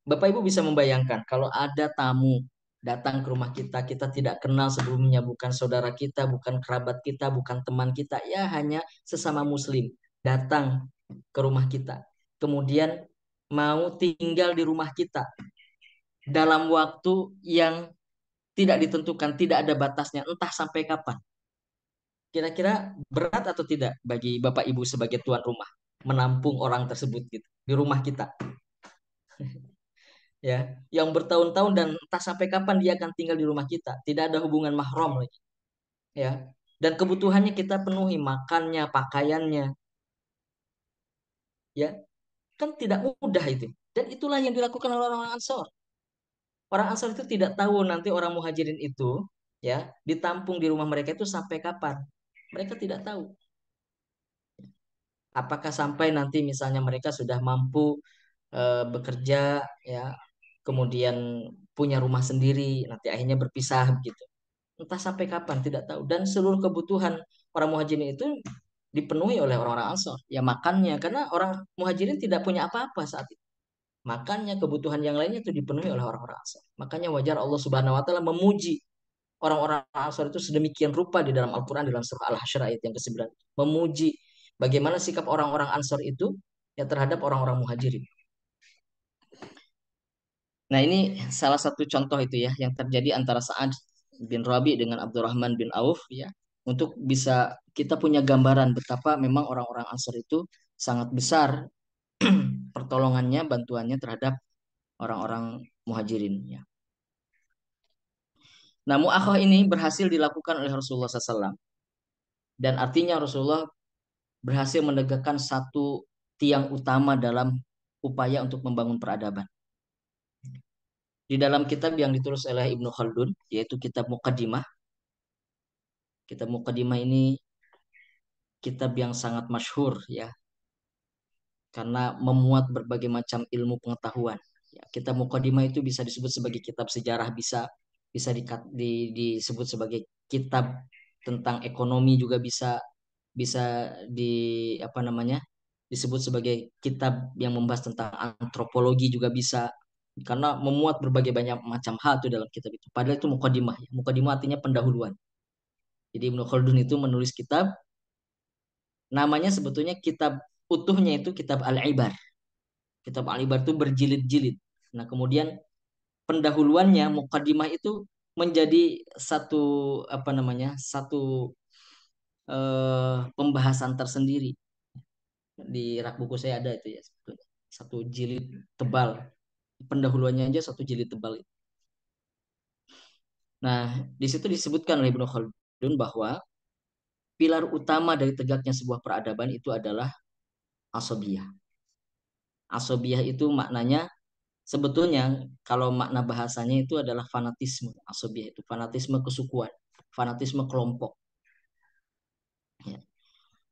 Bapak Ibu bisa membayangkan kalau ada tamu datang ke rumah kita, kita tidak kenal sebelumnya, bukan saudara kita, bukan kerabat kita, bukan teman kita, ya hanya sesama muslim datang ke rumah kita. Kemudian mau tinggal di rumah kita dalam waktu yang tidak ditentukan, tidak ada batasnya, entah sampai kapan. Kira-kira berat atau tidak bagi Bapak Ibu sebagai tuan rumah menampung orang tersebut gitu di rumah kita, ya, yang bertahun-tahun dan entah sampai kapan dia akan tinggal di rumah kita, tidak ada hubungan mahram lagi, ya, dan kebutuhannya kita penuhi, makannya, pakaiannya, ya, kan tidak mudah itu, dan itulah yang dilakukan oleh orang Ansor. Orang Ansor itu tidak tahu nanti orang Muhajirin itu, ya, ditampung di rumah mereka itu sampai kapan, mereka tidak tahu. Apakah sampai nanti misalnya mereka sudah mampu bekerja, ya, kemudian punya rumah sendiri, nanti akhirnya berpisah begitu. Entah sampai kapan tidak tahu. Dan seluruh kebutuhan orang muhajirin itu dipenuhi oleh orang-orang Ansor. Ya makannya, karena orang muhajirin tidak punya apa-apa saat itu. Makannya, kebutuhan yang lainnya itu dipenuhi oleh orang-orang Ansor. Makanya wajar Allah Subhanahu Wa Taala memuji orang-orang Ansor itu sedemikian rupa di dalam Al-Quran, dalam surah Al-Hasyr ayat yang ke-9. Memuji bagaimana sikap orang-orang Ansor itu ya terhadap orang-orang muhajirin. Nah, ini salah satu contoh itu ya yang terjadi antara Sa'ad bin Rabi dengan Abdurrahman bin Auf ya, untuk bisa kita punya gambaran betapa memang orang-orang Ansor itu sangat besar pertolongannya, bantuannya terhadap orang-orang Muhajirin ya. Nah, mu'akhah ini berhasil dilakukan oleh Rasulullah SAW, dan artinya Rasulullah berhasil menegakkan satu tiang utama dalam upaya untuk membangun peradaban. Di dalam kitab yang ditulis oleh Ibnu Khaldun, yaitu kitab Muqaddimah. Kitab Muqaddimah ini kitab yang sangat masyhur ya, karena memuat berbagai macam ilmu pengetahuan. Ya, kitab Muqaddimah itu bisa disebut sebagai kitab sejarah, bisa bisa disebut sebagai kitab tentang ekonomi juga bisa, bisa di apa namanya, disebut sebagai kitab yang membahas tentang antropologi juga bisa, karena memuat berbagai banyak macam hal itu dalam kitab itu. Padahal itu Muqaddimah ya. Muqaddimah artinya pendahuluan. Jadi Ibnu Khaldun itu menulis kitab, namanya sebetulnya kitab utuhnya itu kitab Al-Ibar. Kitab Al-Ibar itu berjilid-jilid. Nah, kemudian pendahuluannya Muqaddimah itu menjadi satu apa namanya? Satu pembahasan tersendiri. Di rak buku saya ada itu ya sebetulnya. Satu jilid tebal. Pendahuluannya aja satu jilid tebal. Nah, di situ disebutkan oleh Ibnu Khaldun bahwa pilar utama dari tegaknya sebuah peradaban itu adalah asobiyah. Asobiyah itu maknanya sebetulnya kalau makna bahasanya itu adalah fanatisme. Asobiyah itu fanatisme kesukuan, fanatisme kelompok. Ya.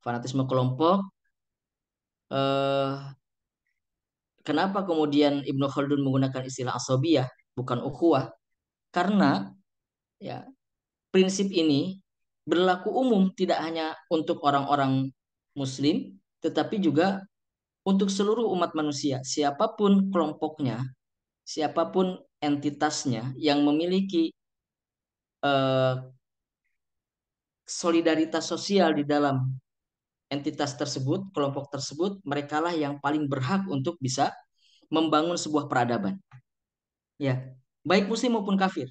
Fanatisme kelompok. Eh, Kenapa kemudian Ibnu Khaldun menggunakan istilah asobiyah bukan ukhuwah? Karena ya prinsip ini berlaku umum tidak hanya untuk orang-orang Muslim, tetapi juga untuk seluruh umat manusia. Siapapun kelompoknya, siapapun entitasnya yang memiliki eh, solidaritas sosial di dalam entitas tersebut, kelompok tersebut, merekalah yang paling berhak untuk bisa membangun sebuah peradaban. Ya, baik muslim maupun kafir.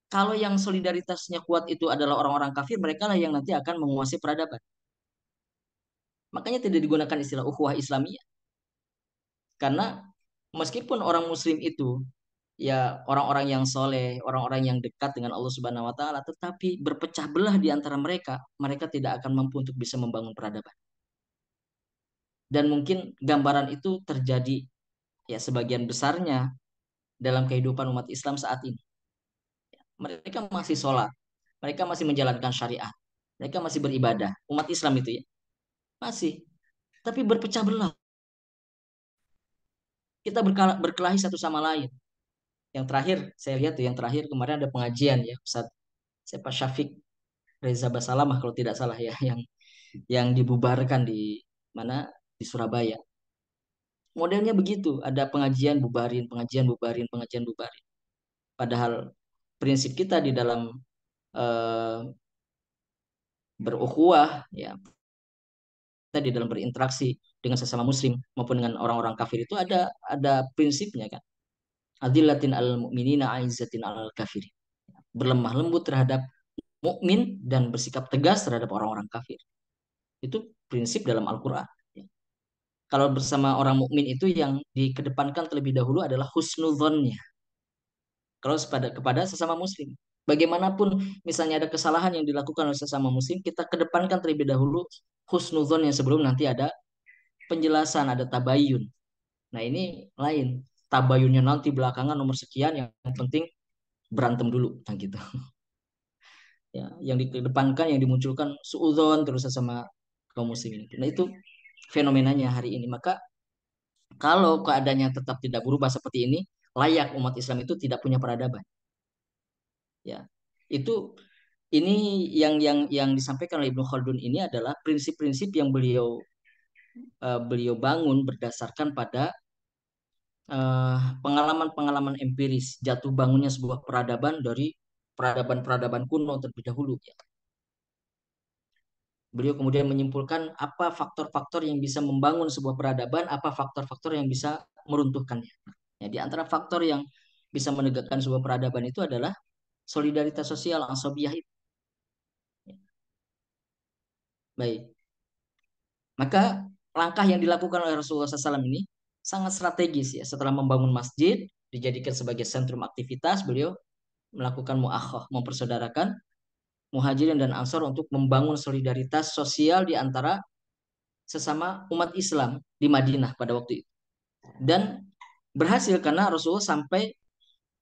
Kalau yang solidaritasnya kuat itu adalah orang-orang kafir, mereka lah yang nanti akan menguasai peradaban. Makanya tidak digunakan istilah ukhuwah Islamiyah. Karena meskipun orang muslim itu ya orang-orang yang soleh, orang-orang yang dekat dengan Allah Subhanahu wa taala, tetapi berpecah belah di antara mereka, mereka tidak akan mampu untuk bisa membangun peradaban. Dan mungkin gambaran itu terjadi ya sebagian besarnya dalam kehidupan umat Islam saat ini. Mereka masih sholat, mereka masih menjalankan syariat, mereka masih beribadah. Umat Islam itu ya masih, tapi berpecah belah. Kita berkelahi satu sama lain. Yang terakhir saya lihat tuh, yang terakhir kemarin ada pengajian ya Ustaz siapa Syafiq Reza Basalamah kalau tidak salah ya, yang dibubarkan di mana di Surabaya. Modelnya begitu, ada pengajian bubarin, pengajian bubarin, pengajian bubarin. Padahal prinsip kita di dalam eh, berukhuwah ya, kita di dalam berinteraksi dengan sesama muslim maupun dengan orang-orang kafir itu ada prinsipnya kan. Adillatin al mu'minina aizzatin al kafir. Berlemah lembut terhadap mukmin dan bersikap tegas terhadap orang-orang kafir. Itu prinsip dalam Al-Qur'an. Kalau bersama orang mukmin itu yang dikedepankan terlebih dahulu adalah husnudzonnya. Kalau kepada sesama muslim. Bagaimanapun misalnya ada kesalahan yang dilakukan oleh sesama muslim, kita kedepankan terlebih dahulu husnudzon yang sebelum nanti ada penjelasan, ada tabayun. Nah ini lain. Tabayunnya nanti belakangan nomor sekian, yang penting berantem dulu, nah gitu. Ya, yang dikedepankan, yang dimunculkan suudzon terus sesama kaum muslimin. Nah itu fenomenanya hari ini. Maka kalau keadaannya tetap tidak berubah seperti ini, layak umat Islam itu tidak punya peradaban. Ya, itu ini yang disampaikan oleh Ibnu Khaldun ini adalah prinsip-prinsip yang beliau bangun berdasarkan pada pengalaman-pengalaman empiris jatuh bangunnya sebuah peradaban dari peradaban-peradaban kuno terlebih dahulu. Ya. Beliau kemudian menyimpulkan apa faktor-faktor yang bisa membangun sebuah peradaban, apa faktor-faktor yang bisa meruntuhkannya. Ya, di antara faktor yang bisa menegakkan sebuah peradaban itu adalah solidaritas sosial asobiah itu. Baik, maka langkah yang dilakukan oleh Rasulullah SAW ini sangat strategis ya. Setelah membangun masjid, dijadikan sebagai sentrum aktivitas, beliau melakukan mu'akhah, mempersaudarakan muhajirin dan ansor untuk membangun solidaritas sosial di antara sesama umat Islam di Madinah pada waktu itu. Dan berhasil karena Rasulullah sampai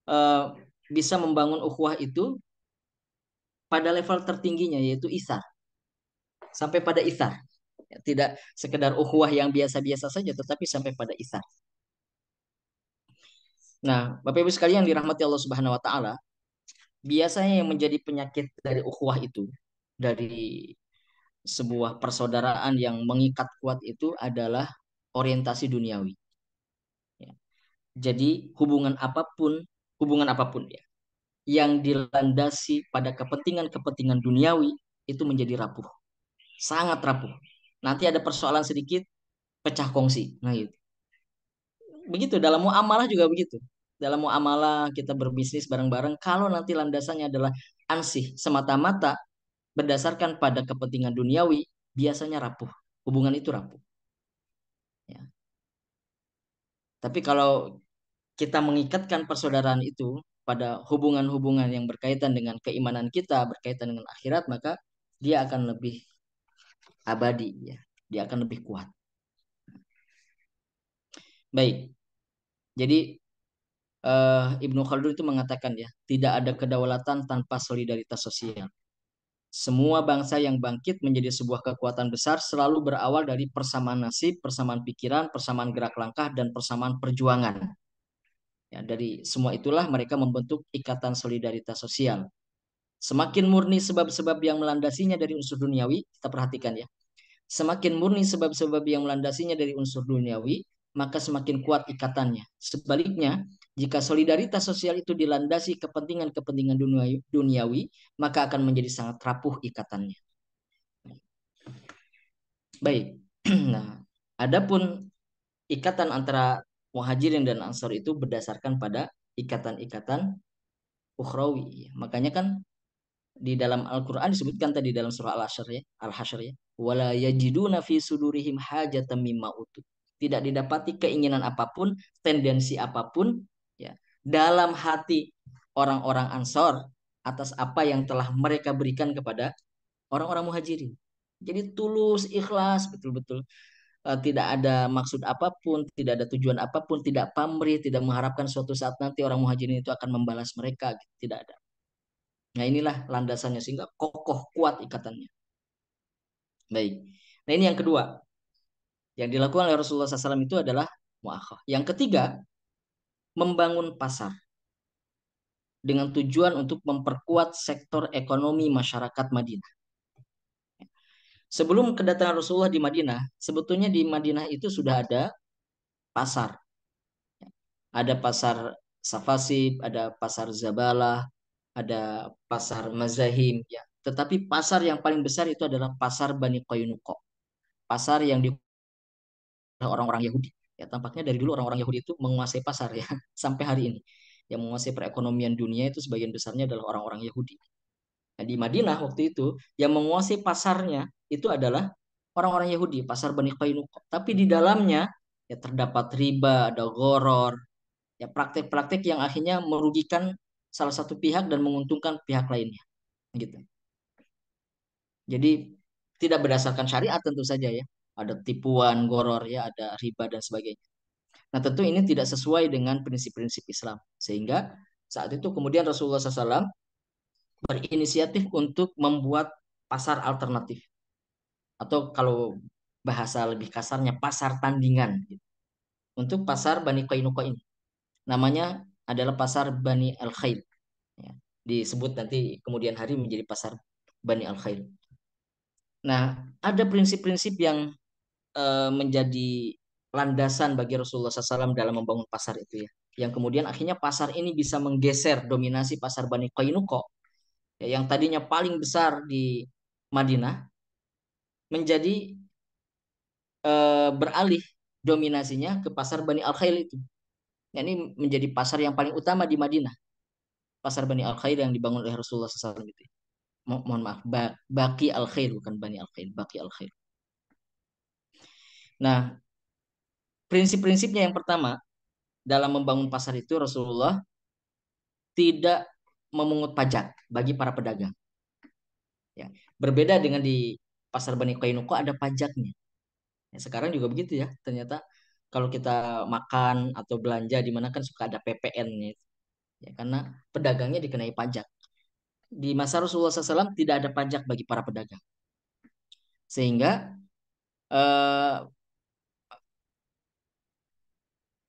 eh, bisa membangun ukhuwah itu pada level tertingginya yaitu isar. Sampai pada isar. Ya, tidak sekedar ukhuwah yang biasa-biasa saja tetapi sampai pada isar. Nah, Bapak Ibu sekalian yang dirahmati Allah Subhanahu wa taala, biasanya yang menjadi penyakit dari ukhuwah itu, dari sebuah persaudaraan yang mengikat kuat itu adalah orientasi duniawi. Ya. Jadi hubungan apapun ya, yang dilandasi pada kepentingan-kepentingan duniawi itu menjadi rapuh, sangat rapuh. Nanti ada persoalan sedikit, pecah kongsi. Nah, gitu. Begitu dalam muamalah juga begitu. Dalam muamalah kita berbisnis bareng-bareng, kalau nanti landasannya adalah ansih semata-mata berdasarkan pada kepentingan duniawi, biasanya rapuh. Hubungan itu rapuh. Ya. Tapi kalau kita mengikatkan persaudaraan itu pada hubungan-hubungan yang berkaitan dengan keimanan kita, berkaitan dengan akhirat, maka dia akan lebih abadi, ya. Dia akan lebih kuat. Baik. Jadi Ibnu Khaldun itu mengatakan ya, tidak ada kedaulatan tanpa solidaritas sosial. Semua bangsa yang bangkit menjadi sebuah kekuatan besar selalu berawal dari persamaan nasib, persamaan pikiran, persamaan gerak langkah, dan persamaan perjuangan. Ya, dari semua itulah mereka membentuk ikatan solidaritas sosial. Semakin murni sebab-sebab yang melandasinya dari unsur duniawi, kita perhatikan ya. Semakin murni sebab-sebab yang melandasinya dari unsur duniawi, maka semakin kuat ikatannya. Sebaliknya, jika solidaritas sosial itu dilandasi kepentingan-kepentingan duniawi, maka akan menjadi sangat rapuh ikatannya. Baik. Nah, adapun ikatan antara muhajirin dan ansor itu berdasarkan pada ikatan-ikatan ukhrawi. Makanya kan di dalam Al-Quran disebutkan tadi dalam surah Al-Hasyr ya, Al-Hasyr ya. Wala yajiduna fi sudurihim hajatan mimma utu. Tidak didapati keinginan apapun, tendensi apapun ya dalam hati orang-orang Ansor atas apa yang telah mereka berikan kepada orang-orang Muhajirin. Jadi tulus, ikhlas, betul-betul tidak ada maksud apapun, tidak ada tujuan apapun, tidak pamrih, tidak mengharapkan suatu saat nanti orang Muhajirin itu akan membalas mereka, gitu. Tidak ada. Nah, inilah landasannya sehingga kokoh kuat ikatannya. Baik. Nah, ini yang kedua. Yang dilakukan oleh Rasulullah SAW itu adalah muakhah. Yang ketiga, membangun pasar dengan tujuan untuk memperkuat sektor ekonomi masyarakat Madinah. Sebelum kedatangan Rasulullah di Madinah, sebetulnya di Madinah itu sudah ada pasar. Ada pasar Safasib, ada pasar Zabalah, ada pasar Mazahim, ya. Tetapi pasar yang paling besar itu adalah pasar Bani Qaynuqa. Pasar yang di orang-orang Yahudi. Ya, tampaknya dari dulu orang-orang Yahudi itu menguasai pasar ya sampai hari ini. Yang menguasai perekonomian dunia itu sebagian besarnya adalah orang-orang Yahudi. Nah, di Madinah waktu itu yang menguasai pasarnya itu adalah orang-orang Yahudi, pasar Bani Qainuqa. Tapi di dalamnya ya terdapat riba, ada goror, ya praktek-praktek yang akhirnya merugikan salah satu pihak dan menguntungkan pihak lainnya, gitu. Jadi tidak berdasarkan syariat tentu saja ya. Ada tipuan, goror ya, ada riba dan sebagainya. Nah, tentu ini tidak sesuai dengan prinsip-prinsip Islam. Sehingga saat itu kemudian Rasulullah SAW berinisiatif untuk membuat pasar alternatif. Atau kalau bahasa lebih kasarnya pasar tandingan gitu. Untuk pasar Bani Qainuqa ini. Namanya adalah pasar Bani Al-Khail. Ya, disebut nanti kemudian hari menjadi pasar Bani Al-Khail. Nah, ada prinsip-prinsip yang menjadi landasan bagi Rasulullah SAW dalam membangun pasar itu ya. Yang kemudian akhirnya pasar ini bisa menggeser dominasi pasar Bani Qainuqa ya, yang tadinya paling besar di Madinah menjadi beralih dominasinya ke pasar Bani Al-Khail itu. Ya, ini menjadi pasar yang paling utama di Madinah. Pasar Bani Al-Khail yang dibangun oleh Rasulullah SAW itu. Mohon maaf, Baki Al-Khail bukan Bani Al-Khail, Baki Al-Khail. Nah, prinsip-prinsipnya yang pertama dalam membangun pasar itu Rasulullah tidak memungut pajak bagi para pedagang. Ya. Berbeda dengan di pasar Bani Qainuqa ada pajaknya. Ya, sekarang juga begitu ya. Ternyata kalau kita makan atau belanja di mana kan suka ada PPN-nya. Ya, karena pedagangnya dikenai pajak. Di masa Rasulullah SAW tidak ada pajak bagi para pedagang. Sehingga eh,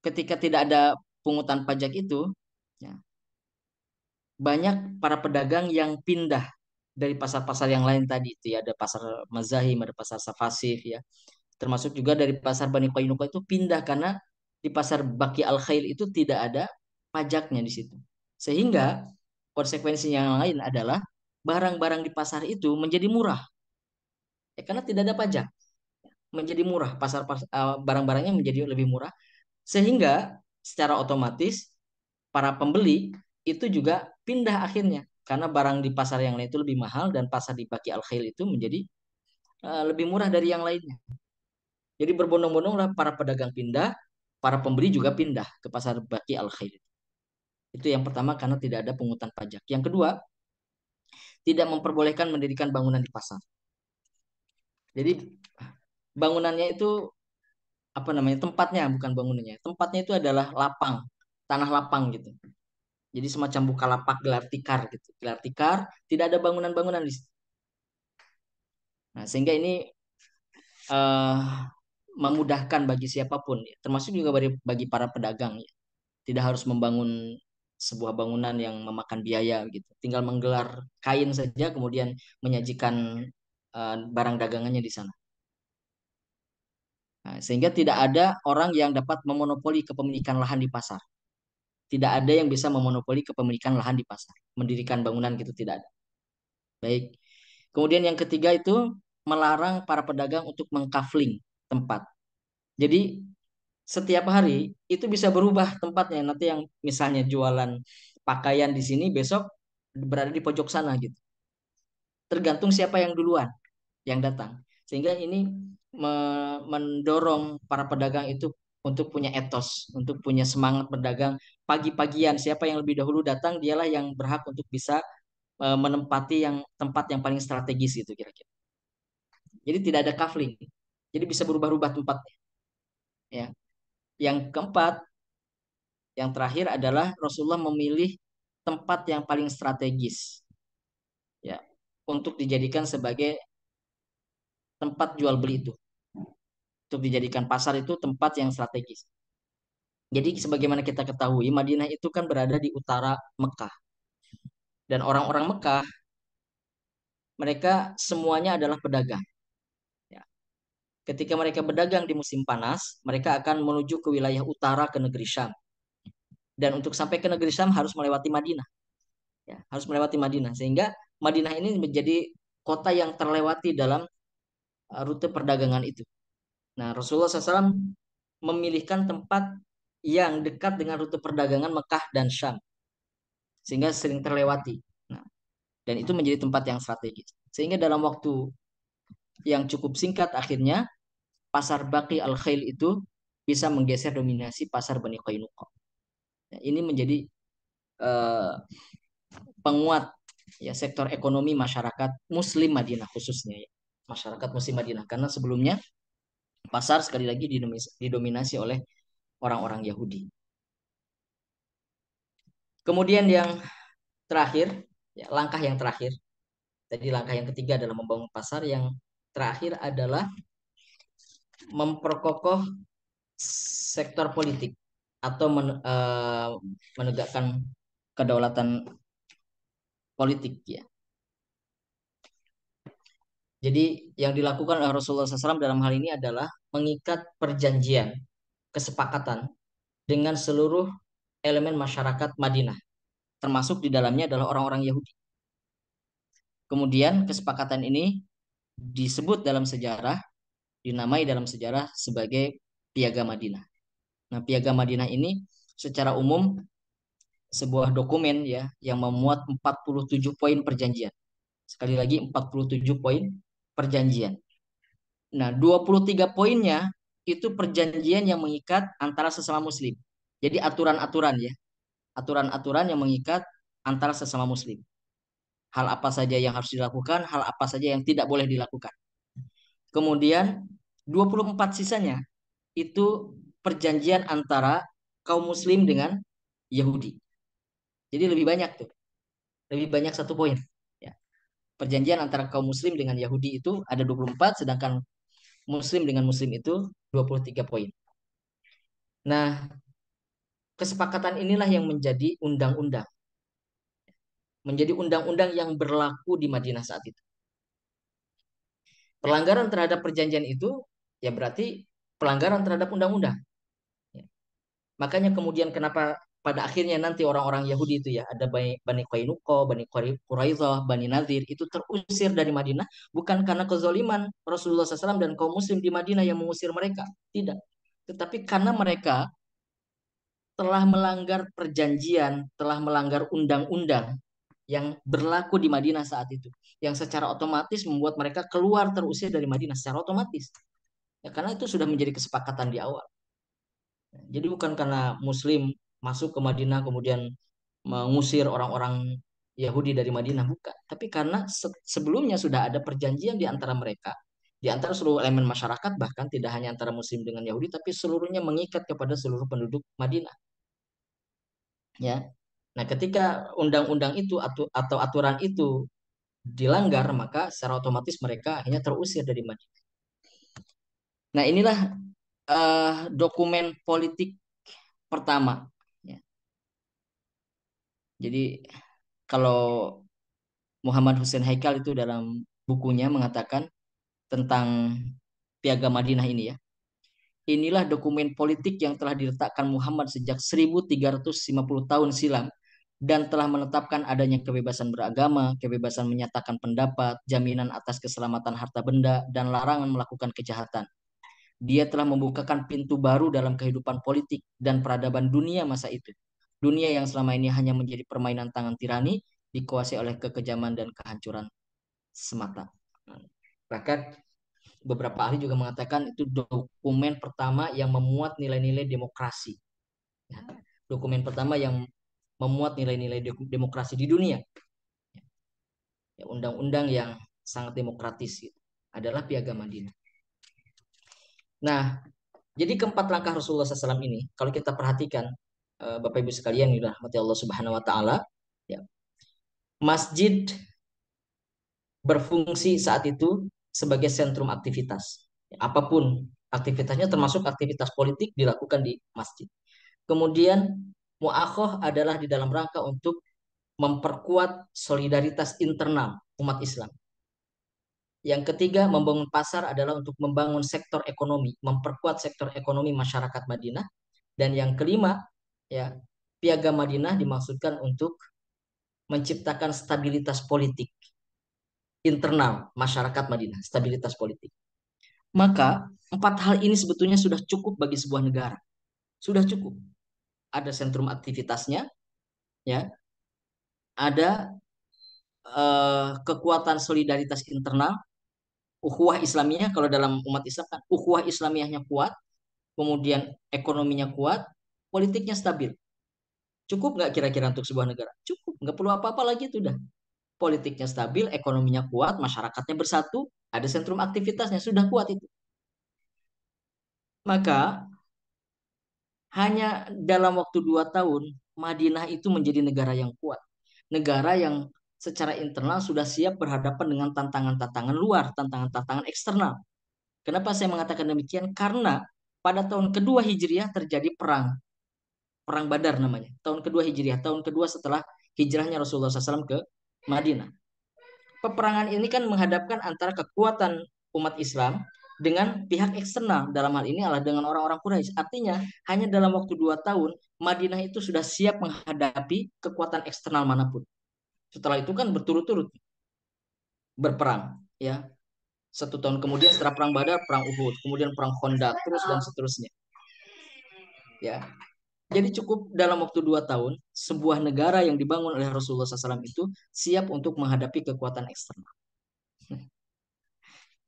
ketika tidak ada pungutan pajak itu, ya, banyak para pedagang yang pindah dari pasar-pasar yang lain tadi itu ya ada pasar Mazahim, ada pasar Safasif ya. Termasuk juga dari pasar Bani Qainuqa itu pindah karena di pasar Baki Al Khail itu tidak ada pajaknya di situ. Sehingga konsekuensi yang lain adalah barang-barang di pasar itu menjadi murah. Ya, karena tidak ada pajak, menjadi murah. Barang-barangnya menjadi lebih murah sehingga secara otomatis para pembeli itu juga pindah akhirnya karena barang di pasar yang lain itu lebih mahal dan pasar di Baki Al Khail itu menjadi lebih murah dari yang lainnya. Jadi berbondong-bondonglah para pedagang pindah, para pembeli juga pindah ke pasar Baki Al Khair. Itu yang pertama karena tidak ada pungutan pajak. Yang kedua, tidak memperbolehkan mendirikan bangunan di pasar. Jadi bangunannya itu apa namanya? Tempatnya bukan bangunannya. Tempatnya itu adalah lapang, tanah lapang gitu. Jadi semacam bukalapak gelar tikar gitu. Gelar tikar, tidak ada bangunan-bangunan di situ. Nah, sehingga ini eh, memudahkan bagi siapapun, ya. Termasuk juga bagi para pedagang. Ya. Tidak harus membangun sebuah bangunan yang memakan biaya gitu. Tinggal menggelar kain saja kemudian menyajikan barang dagangannya di sana. Nah, sehingga tidak ada orang yang dapat memonopoli kepemilikan lahan di pasar. Tidak ada yang bisa memonopoli kepemilikan lahan di pasar. Mendirikan bangunan gitu tidak ada. Baik. Kemudian yang ketiga itu melarang para pedagang untuk mengkafling tempat. Jadi setiap hari itu bisa berubah tempatnya. Nanti yang misalnya jualan pakaian di sini besok berada di pojok sana gitu. Tergantung siapa yang duluan yang datang. Sehingga ini mendorong para pedagang itu untuk punya etos, untuk punya semangat berdagang pagi-pagian. Siapa yang lebih dahulu datang, dialah yang berhak untuk bisa menempati yang tempat yang paling strategis gitu kira-kira. Jadi tidak ada kafling. Jadi bisa berubah-ubah tempatnya. Ya. Yang keempat, yang terakhir adalah Rasulullah memilih tempat yang paling strategis, ya, untuk dijadikan sebagai tempat jual beli itu, untuk dijadikan pasar itu tempat yang strategis. Jadi sebagaimana kita ketahui, Madinah itu kan berada di utara Mekah, dan orang-orang Mekah mereka semuanya adalah pedagang. Ya. Ketika mereka berdagang di musim panas, mereka akan menuju ke wilayah utara ke negeri Syam. Dan untuk sampai ke negeri Syam harus melewati Madinah. Ya, harus melewati Madinah. Sehingga Madinah ini menjadi kota yang terlewati dalam rute perdagangan itu. Nah, Rasulullah SAW memilihkan tempat yang dekat dengan rute perdagangan Mekah dan Syam, sehingga sering terlewati. Nah, dan itu menjadi tempat yang strategis. Sehingga dalam waktu yang cukup singkat akhirnya pasar Baqi Al-Khail itu bisa menggeser dominasi pasar Bani Qainuqa. Nah, ini menjadi uh, penguat ya sektor ekonomi masyarakat Muslim Madinah khususnya ya. Masyarakat Muslim Madinah karena sebelumnya pasar sekali lagi didominasi oleh orang-orang Yahudi. Kemudian yang terakhir, ya, langkah yang terakhir. Jadi langkah yang ketiga adalah membangun pasar. Yang terakhir adalah memperkokoh sektor politik atau menegakkan kedaulatan politik ya. Jadi yang dilakukan oleh Rasulullah SAW dalam hal ini adalah mengikat perjanjian, kesepakatan dengan seluruh elemen masyarakat Madinah, termasuk di dalamnya adalah orang-orang Yahudi. Kemudian kesepakatan ini disebut dalam sejarah, dinamai dalam sejarah sebagai Piagam Madinah. Nah, Piagam Madinah ini secara umum sebuah dokumen ya yang memuat 47 poin perjanjian. Sekali lagi 47 poin perjanjian. Nah, 23 poinnya itu perjanjian yang mengikat antara sesama muslim. Jadi aturan-aturan ya, aturan-aturan yang mengikat antara sesama muslim. Hal apa saja yang harus dilakukan, hal apa saja yang tidak boleh dilakukan. Kemudian 24 sisanya itu perjanjian antara kaum muslim dengan Yahudi. Jadi lebih banyak tuh. Lebih banyak satu poin. Ya. Perjanjian antara kaum muslim dengan Yahudi itu ada 24, sedangkan muslim dengan muslim itu 23 poin. Nah, kesepakatan inilah yang menjadi undang-undang. Menjadi undang-undang yang berlaku di Madinah saat itu. Pelanggaran terhadap perjanjian itu ya berarti pelanggaran terhadap undang-undang. Ya. Makanya kemudian kenapa pada akhirnya nanti orang-orang Yahudi itu ya ada Bani Qainuqa, Bani Quraidah, Bani Nadir itu terusir dari Madinah bukan karena kezaliman Rasulullah SAW dan kaum muslim di Madinah yang mengusir mereka. Tidak. Tetapi karena mereka telah melanggar perjanjian, telah melanggar undang-undang yang berlaku di Madinah saat itu, yang secara otomatis membuat mereka keluar terusir dari Madinah secara otomatis. Ya, karena itu sudah menjadi kesepakatan di awal. Jadi bukan karena Muslim masuk ke Madinah kemudian mengusir orang-orang Yahudi dari Madinah, bukan. Tapi karena sebelumnya sudah ada perjanjian di antara mereka, di antara seluruh elemen masyarakat, bahkan tidak hanya antara Muslim dengan Yahudi, tapi seluruhnya mengikat kepada seluruh penduduk Madinah. Ya, nah ketika undang-undang itu atau aturan itu dilanggar, maka secara otomatis mereka akhirnya terusir dari Madinah. Nah inilah dokumen politik pertama. Ya. Jadi kalau Muhammad Hussein Haikal itu dalam bukunya mengatakan tentang Piagam Madinah ini ya. Inilah dokumen politik yang telah diletakkan Muhammad sejak 1350 tahun silam dan telah menetapkan adanya kebebasan beragama, kebebasan menyatakan pendapat, jaminan atas keselamatan harta benda, dan larangan melakukan kejahatan. Dia telah membukakan pintu baru dalam kehidupan politik dan peradaban dunia masa itu. Dunia yang selama ini hanya menjadi permainan tangan tirani, dikuasai oleh kekejaman dan kehancuran semata. Bahkan beberapa ahli juga mengatakan itu dokumen pertama yang memuat nilai-nilai demokrasi. Dokumen pertama yang memuat nilai-nilai demokrasi di dunia. Undang-undang yang sangat demokratis gitu, adalah Piagam Madinah. Nah, jadi keempat langkah Rasulullah SAW ini, kalau kita perhatikan, Bapak Ibu sekalian, yang dirahmati Allah Subhanahu Wa Taala, ya, masjid berfungsi saat itu sebagai sentrum aktivitas. Apapun aktivitasnya, termasuk aktivitas politik, dilakukan di masjid. Kemudian mu'akhoh adalah di dalam rangka untuk memperkuat solidaritas internal umat Islam. Yang ketiga, membangun pasar adalah untuk membangun sektor ekonomi, memperkuat sektor ekonomi masyarakat Madinah. Dan yang kelima, ya, Piagam Madinah dimaksudkan untuk menciptakan stabilitas politik internal masyarakat Madinah, stabilitas politik. Maka empat hal ini sebetulnya sudah cukup bagi sebuah negara. Sudah cukup. Ada sentrum aktivitasnya, ya, ada kekuatan solidaritas internal, ukhuwah Islamiyah. Kalau dalam umat Islam kan ukhuwah Islamiyahnya kuat, kemudian ekonominya kuat, politiknya stabil. Cukup nggak kira-kira untuk sebuah negara? Cukup, nggak perlu apa-apa lagi itu udah. Politiknya stabil, ekonominya kuat, masyarakatnya bersatu, ada sentrum aktivitasnya, sudah kuat itu. Maka hanya dalam waktu 2 tahun, Madinah itu menjadi negara yang kuat. Negara yang secara internal sudah siap berhadapan dengan tantangan-tantangan luar, tantangan-tantangan eksternal. Kenapa saya mengatakan demikian? Karena pada tahun kedua Hijriah terjadi perang. Perang Badar namanya. Tahun kedua Hijriah, tahun kedua setelah hijrahnya Rasulullah SAW ke Madinah. Peperangan ini kan menghadapkan antara kekuatan umat Islam dengan pihak eksternal. Dalam hal ini adalah dengan orang-orang Quraisy. Artinya hanya dalam waktu 2 tahun Madinah itu sudah siap menghadapi kekuatan eksternal manapun. Setelah itu kan berturut-turut berperang, ya. 1 tahun kemudian setelah perang Badar, perang Uhud, kemudian perang Khandaq, terus dan seterusnya. Ya, jadi cukup dalam waktu 2 tahun sebuah negara yang dibangun oleh Rasulullah SAW itu siap untuk menghadapi kekuatan eksternal.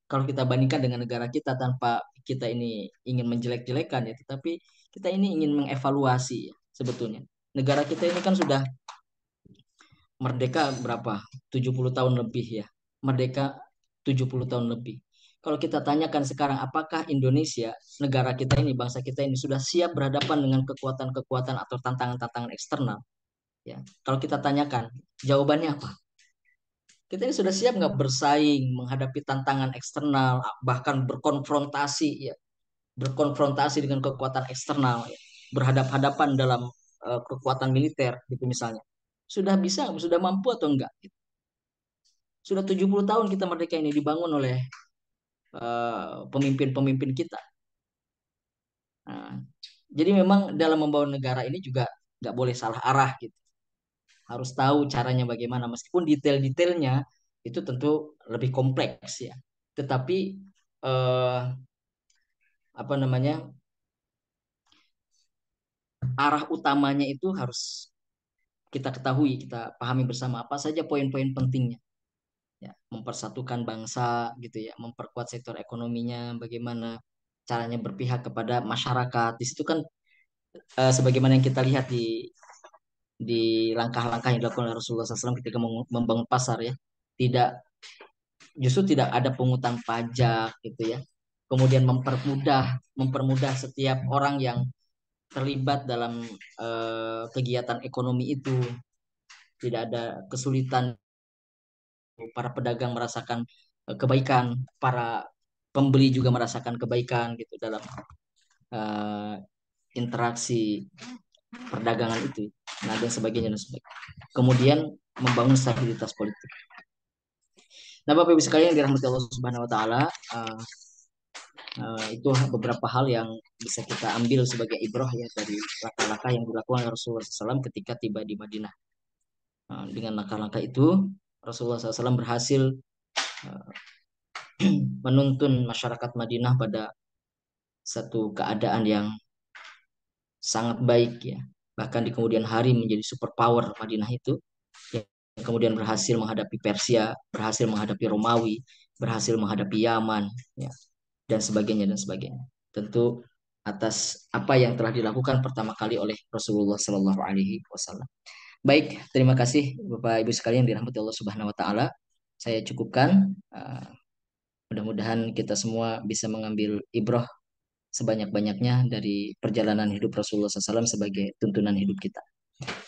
Kalau kita bandingkan dengan negara kita, tanpa kita ini ingin menjelek-jelekan ya, tetapi kita ini ingin mengevaluasi ya, sebetulnya. Negara kita ini kan sudah merdeka berapa? 70 tahun lebih ya. Merdeka 70 tahun lebih. Kalau kita tanyakan sekarang, apakah Indonesia, negara kita ini, bangsa kita ini sudah siap berhadapan dengan kekuatan-kekuatan atau tantangan-tantangan eksternal? Ya, kalau kita tanyakan, jawabannya apa? Kita ini sudah siap nggak bersaing, menghadapi tantangan eksternal, bahkan berkonfrontasi, ya, berkonfrontasi dengan kekuatan eksternal, ya, berhadap-hadapan dalam kekuatan militer, gitu misalnya. Sudah bisa, sudah mampu atau enggak? Gitu. Sudah 70 tahun kita merdeka ini dibangun oleh pemimpin-pemimpin kita. Nah, jadi memang dalam membangun negara ini juga nggak boleh salah arah gitu. Harus tahu caranya bagaimana, meskipun detail-detailnya itu tentu lebih kompleks ya. Tetapi eh, apa namanya, arah utamanya itu harus kita ketahui, kita pahami bersama apa saja poin-poin pentingnya. Ya, mempersatukan bangsa gitu ya, memperkuat sektor ekonominya, bagaimana caranya berpihak kepada masyarakat. Di situ kan sebagaimana yang kita lihat di langkah-langkah yang dilakukan oleh Rasulullah SAW ketika membangun pasar ya, tidak, justru tidak ada pungutan pajak gitu ya. Kemudian mempermudah setiap orang yang terlibat dalam kegiatan ekonomi itu, tidak ada kesulitan, para pedagang merasakan kebaikan, para pembeli juga merasakan kebaikan gitu dalam uh, interaksi perdagangan itu. Nah, dan sebagainya dan sebagainya. Kemudian membangun stabilitas politik. Nah, Bapak Ibu sekalian yang dirahmati Allah Subhanahu wa taala, itu beberapa hal yang bisa kita ambil sebagai ibrah ya dari langkah-langkah yang dilakukan oleh Rasulullah SAW ketika tiba di Madinah. Dengan langkah-langkah itu Rasulullah SAW berhasil uh, menuntun masyarakat Madinah pada satu keadaan yang sangat baik ya. Bahkan di kemudian hari menjadi superpower Madinah itu yang kemudian berhasil menghadapi Persia, berhasil menghadapi Romawi, berhasil menghadapi Yaman ya, dan sebagainya dan sebagainya. Tentu atas apa yang telah dilakukan pertama kali oleh Rasulullah Sallallahu Alaihi Wasallam. Baik, terima kasih Bapak Ibu sekalian dirahmati Allah Subhanahu Wa Taala. Saya cukupkan. Mudah-mudahan kita semua bisa mengambil ibrah sebanyak-banyaknya dari perjalanan hidup Rasulullah SAW sebagai tuntunan hidup kita.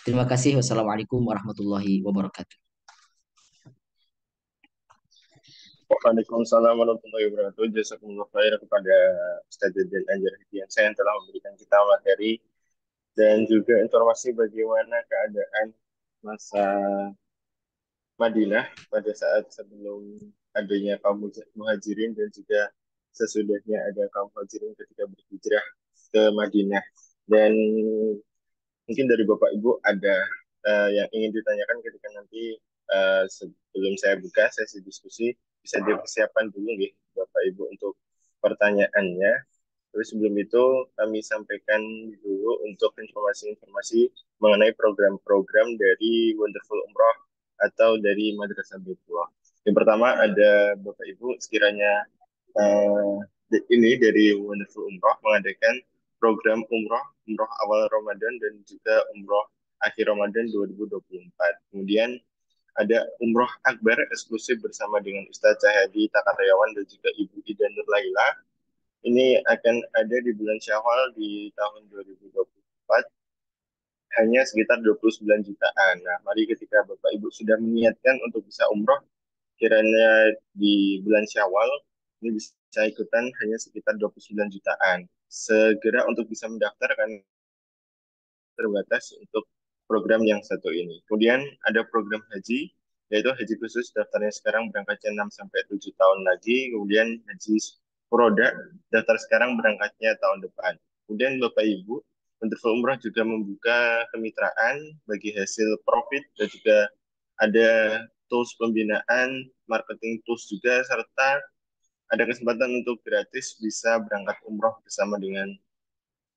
Terima kasih. Wassalamualaikum warahmatullahi wabarakatuh. Waalaikumsalam warahmatullahi wabarakatuh. Jazakumullah khair kepada Ustaz Jajan Anjar Hidiansyah yang telah memberikan kita materi dan juga informasi bagaimana keadaan masa Madinah pada saat sebelum adanya kaum muhajirin dan juga sesudahnya ada kaum muhajirin ketika berhijrah ke Madinah. Dan mungkin dari Bapak Ibu ada yang ingin ditanyakan ketika nanti sebelum saya buka sesi diskusi bisa dipersiapkan dulu nih Bapak Ibu untuk pertanyaannya. Terus sebelum itu kami sampaikan dulu untuk informasi-informasi mengenai program-program dari Wonderful Umroh atau dari Madrasah Baitullah. Yang pertama ada Bapak Ibu sekiranya eh, ini dari Wonderful Umroh mengadakan program umroh awal Ramadan dan juga umroh akhir Ramadan 2024. Kemudian ada umroh akbar eksklusif bersama dengan Ustadz Cahyadi Takatayawan dan juga Ibu Ida Nur Laila. Ini akan ada di bulan Syawal di tahun 2024 hanya sekitar 29 jutaan. Nah, mari ketika Bapak Ibu sudah menyiapkan untuk bisa umroh, kiranya di bulan Syawal ini bisa ikutan hanya sekitar 29 jutaan. Segera untuk bisa mendaftar kan terbatas untuk program yang satu ini. Kemudian ada program haji, yaitu haji khusus daftarnya sekarang berangkatnya 6 sampai 7 tahun lagi, kemudian haji Furoda daftar sekarang berangkatnya tahun depan. Kemudian Bapak Ibu, untuk Umrah juga membuka kemitraan bagi hasil profit dan juga ada tools pembinaan, marketing tools juga, serta ada kesempatan untuk gratis bisa berangkat umroh bersama dengan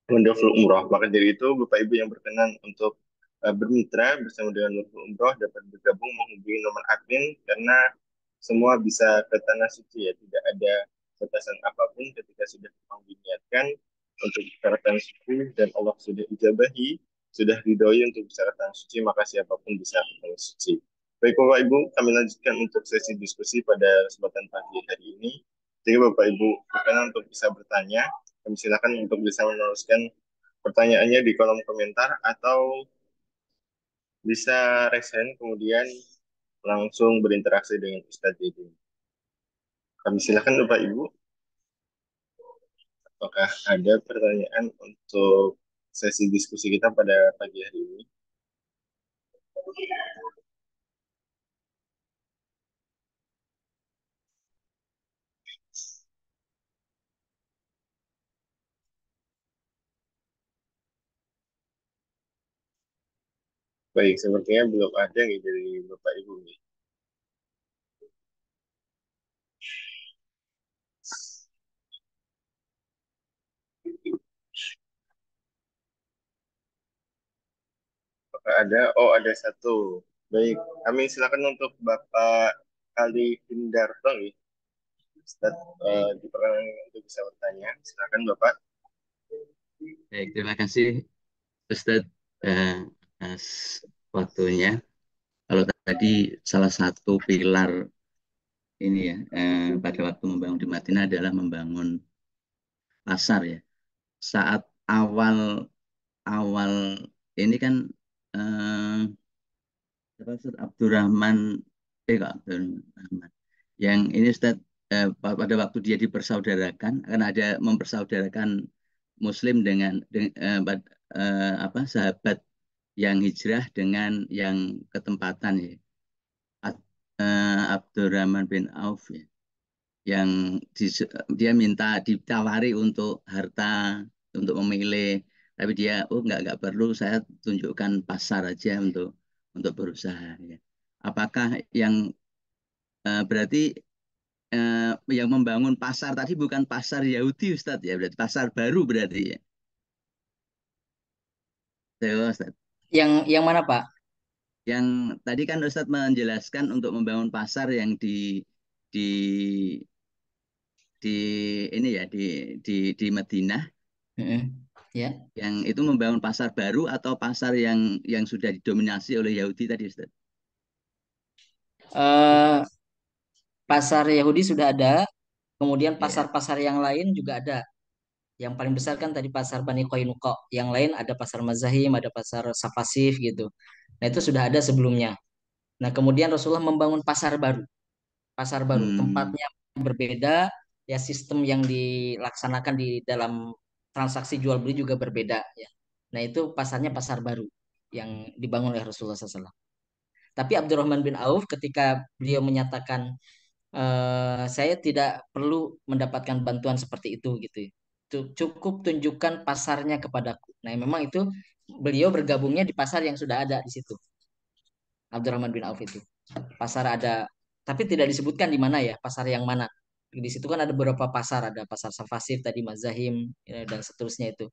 Wonderful Umroh. Maka dari itu, Bapak Ibu yang berkenan untuk bermitra bersama dengan Wonderful Umroh dapat bergabung menghubungi nomor admin karena semua bisa ke tanah suci ya, tidak ada batasan apapun ketika sudah memang diniatkan untuk bicara tanah suci dan Allah sudah ijabahi, sudah ridhoi untuk bicara tanah suci, maka siapapun bisa ke tanah suci. Baik Bapak Ibu, kami lanjutkan untuk sesi diskusi pada kesempatan pagi hari ini. Jadi Bapak Ibu berkenan untuk bisa bertanya, kami silakan untuk bisa menuliskan pertanyaannya di kolom komentar atau bisa raise hand kemudian langsung berinteraksi dengan Ustadz Dedi. Kami silakan Bapak Ibu, apakah ada pertanyaan untuk sesi diskusi kita pada pagi hari ini? Baik, sepertinya belum ada nih dari Bapak Ibu nih. Apakah ada? Oh, ada satu. Baik, kami silakan untuk Bapak Ali Hindarto nih. Ustadz, Baik, diperkenankan untuk bisa bertanya. Silakan Bapak. baik, terima kasih Ustadz eh, atas waktunya. Kalau tadi salah satu pilar ini ya pada waktu membangun di Madinah adalah membangun pasar ya. Saat awal awal ini kan eh, apa, Ustadz Abdurrahman kok Abdurrahman yang ini Ustadz pada waktu dia dipersaudarakan akan ada mempersaudarakan Muslim dengan apa sahabat yang hijrah dengan yang ketempatan ya. Abdurrahman bin Auf ya, yang dia minta ditawari untuk harta untuk memilih, tapi dia oh nggak perlu, saya tunjukkan pasar aja untuk untuk berusaha ya. Apakah yang berarti yang membangun pasar tadi bukan pasar Yahudi Ustadz ya, berarti pasar baru berarti ya. Ya, Ustadz. Yang mana Pak? Yang tadi kan Ustadz menjelaskan untuk membangun pasar yang di di ini ya di Madinah, Ya. yang itu membangun pasar baru atau pasar yang sudah didominasi oleh Yahudi tadi Ustadz. Eh, Pasar Yahudi sudah ada, kemudian Iya. pasar-pasar yang lain juga ada. Yang paling besar kan tadi pasar Bani Koinuko. Yang lain ada pasar Mazahim, ada pasar Safasif gitu. Nah itu sudah ada sebelumnya. Nah kemudian Rasulullah membangun pasar baru. Pasar baru, Hmm. tempatnya berbeda, ya sistem yang dilaksanakan di dalam transaksi jual beli juga berbeda ya. Nah itu pasarnya pasar baru yang dibangun oleh Rasulullah SAW. Tapi Abdurrahman bin Auf ketika beliau menyatakan saya tidak perlu mendapatkan bantuan seperti itu gitu. Cukup tunjukkan pasarnya kepadaku. Nah, memang itu beliau bergabungnya di pasar yang sudah ada di situ. Abdurrahman bin Auf itu. Pasar ada, tapi tidak disebutkan di mana ya, pasar yang mana. Di situ kan ada beberapa pasar, ada pasar Safasif tadi Mazahim ya, dan seterusnya itu.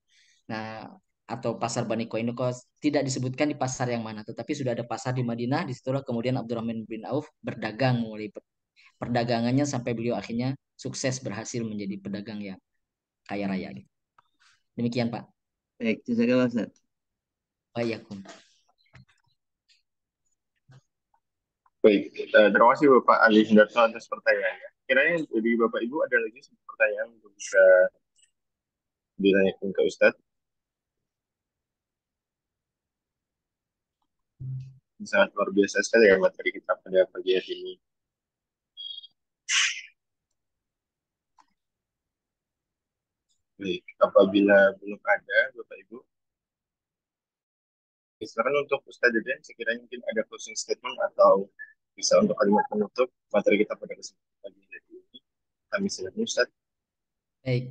Nah, atau pasar Bani Koinoko tidak disebutkan di pasar yang mana, tetapi sudah ada pasar di Madinah. Disitulah kemudian Abdurrahman bin Auf berdagang mulai perdagangannya sampai beliau akhirnya sukses berhasil menjadi pedagang yang kaya raya gitu. Demikian Pak. Baik, jazakallah Ustadz. Bayakum. Baik, terima kasih Bapak Ali Hindarto atas pertanyaannya. Kiranya dari Bapak Ibu ada lagi pertanyaan untuk bisa ditanyakan ke Ustadz. Sangat luar biasa sekali ya materi kita pada pagi hari ini. Baik, apabila belum ada Bapak Ibu, silakan untuk Ustadz Deden, sekiranya mungkin ada closing statement atau bisa untuk kalimat penutup materi kita pada kesempatan pagi hari ini. Kami silakan Ustadz. Baik.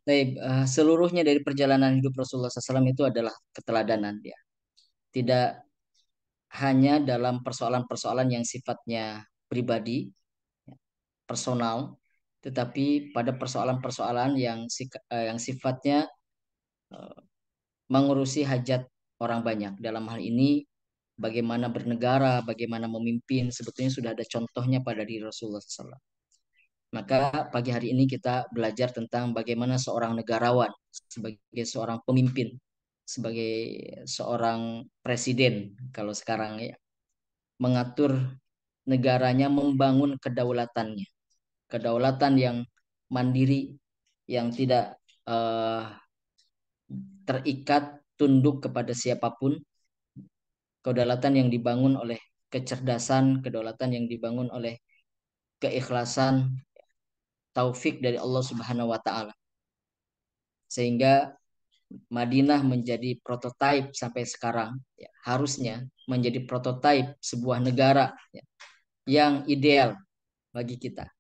Baik, seluruhnya dari perjalanan hidup Rasulullah SAW itu adalah keteladanan dia. Tidak hanya dalam persoalan-persoalan yang sifatnya pribadi, personal, tetapi pada persoalan-persoalan yang sifatnya eh, mengurusi hajat orang banyak. Dalam hal ini bagaimana bernegara, bagaimana memimpin, sebetulnya sudah ada contohnya pada diri Rasulullah SAW. Maka pagi hari ini kita belajar tentang bagaimana seorang negarawan, sebagai seorang pemimpin, sebagai seorang presiden, kalau sekarang ya, mengatur negaranya, membangun kedaulatannya. Kedaulatan yang mandiri, yang tidak terikat, tunduk kepada siapapun, kedaulatan yang dibangun oleh kecerdasan, kedaulatan yang dibangun oleh keikhlasan, taufik dari Allah Subhanahu wa taala. Sehingga Madinah menjadi prototipe sampai sekarang, ya, harusnya menjadi prototipe sebuah negara ya, yang ideal bagi kita.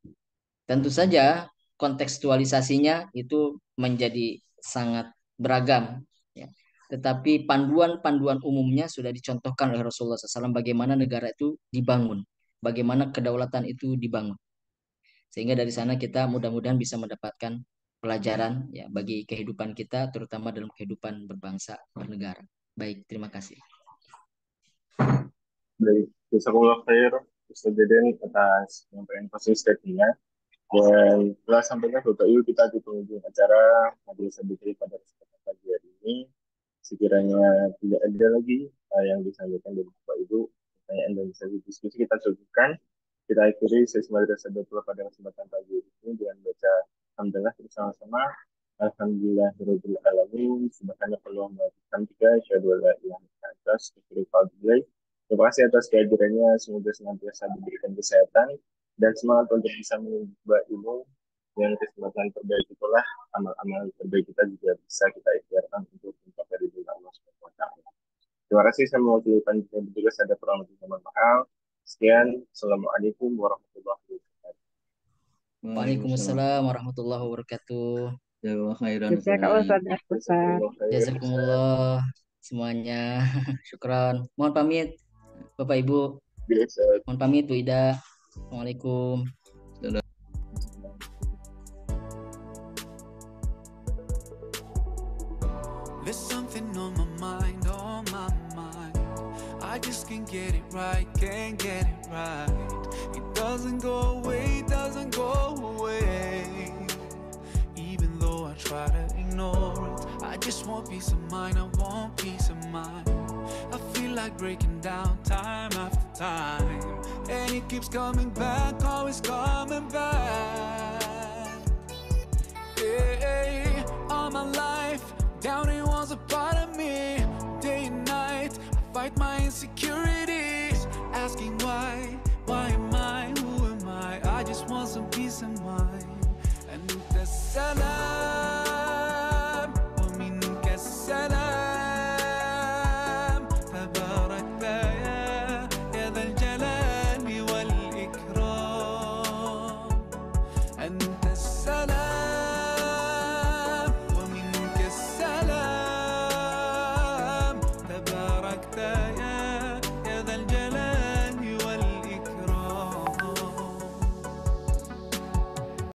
Tentu saja kontekstualisasinya itu menjadi sangat beragam ya. Tetapi panduan-panduan umumnya sudah dicontohkan oleh Rasulullah SAW bagaimana negara itu dibangun, bagaimana kedaulatan itu dibangun. Sehingga dari sana kita mudah-mudahan bisa mendapatkan pelajaran ya bagi kehidupan kita, terutama dalam kehidupan berbangsa bernegara. Baik, terima kasih. Baik, jazakumullah khair Ustaz Deden atas penyampaian closing statement-nya. Dan telah sampaikan Bapak Ibu kita di penghujung acara Majelis Abidri pada kesempatan pagi hari ini. Sekiranya tidak ada lagi yang disampaikan dari Bapak Ibu, pertanyaan dan bisa diskusi kita cukupkan. Kita akhiri sesi Madrasah Baitul pada kesempatan pagi ini dengan baca Alhamdulillah bersama-sama. Alhamdulillah Rabbil Alamin. Subhanallah wa bihamdika asyhadu an la ilaha illa anta astaghfiruka wa atubu ilaik. Terima kasih atas kehadirannya. Semoga senantiasa diberikan kesehatan dan semangat untuk bisa menimba ilmu. Yang kesempatan terbaik itulah amal-amal terbaik kita juga bisa kita ikhtiarkan untuk mencapai ridho Allah Subhanahu wa taala. Terima kasih, saya mewakili panitia bertugas, ada kurang lebih mohon maaf. Sekian, Assalamualaikum warahmatullahi wabarakatuh. Waalaikumsalam. Waalaikumsalam warahmatullahi wabarakatuh. Jazakallah khairan Jazakallah Ustadz. Ustaz. Jazakumullah khair. Jazakumullah. semuanya. Syukron. Mohon pamit Bapak Ibu. Biasa. Mohon pamit Bu Ida. Assalamualaikum. There's something on my mind, on my mind. I just can't get it right, can't get it right. It doesn't go away, doesn't go away. Even though I try to ignore it, I just want peace of mind, I want peace of mind. I feel like breaking down time after time, and it keeps coming back, always coming back. Hey, all my life, down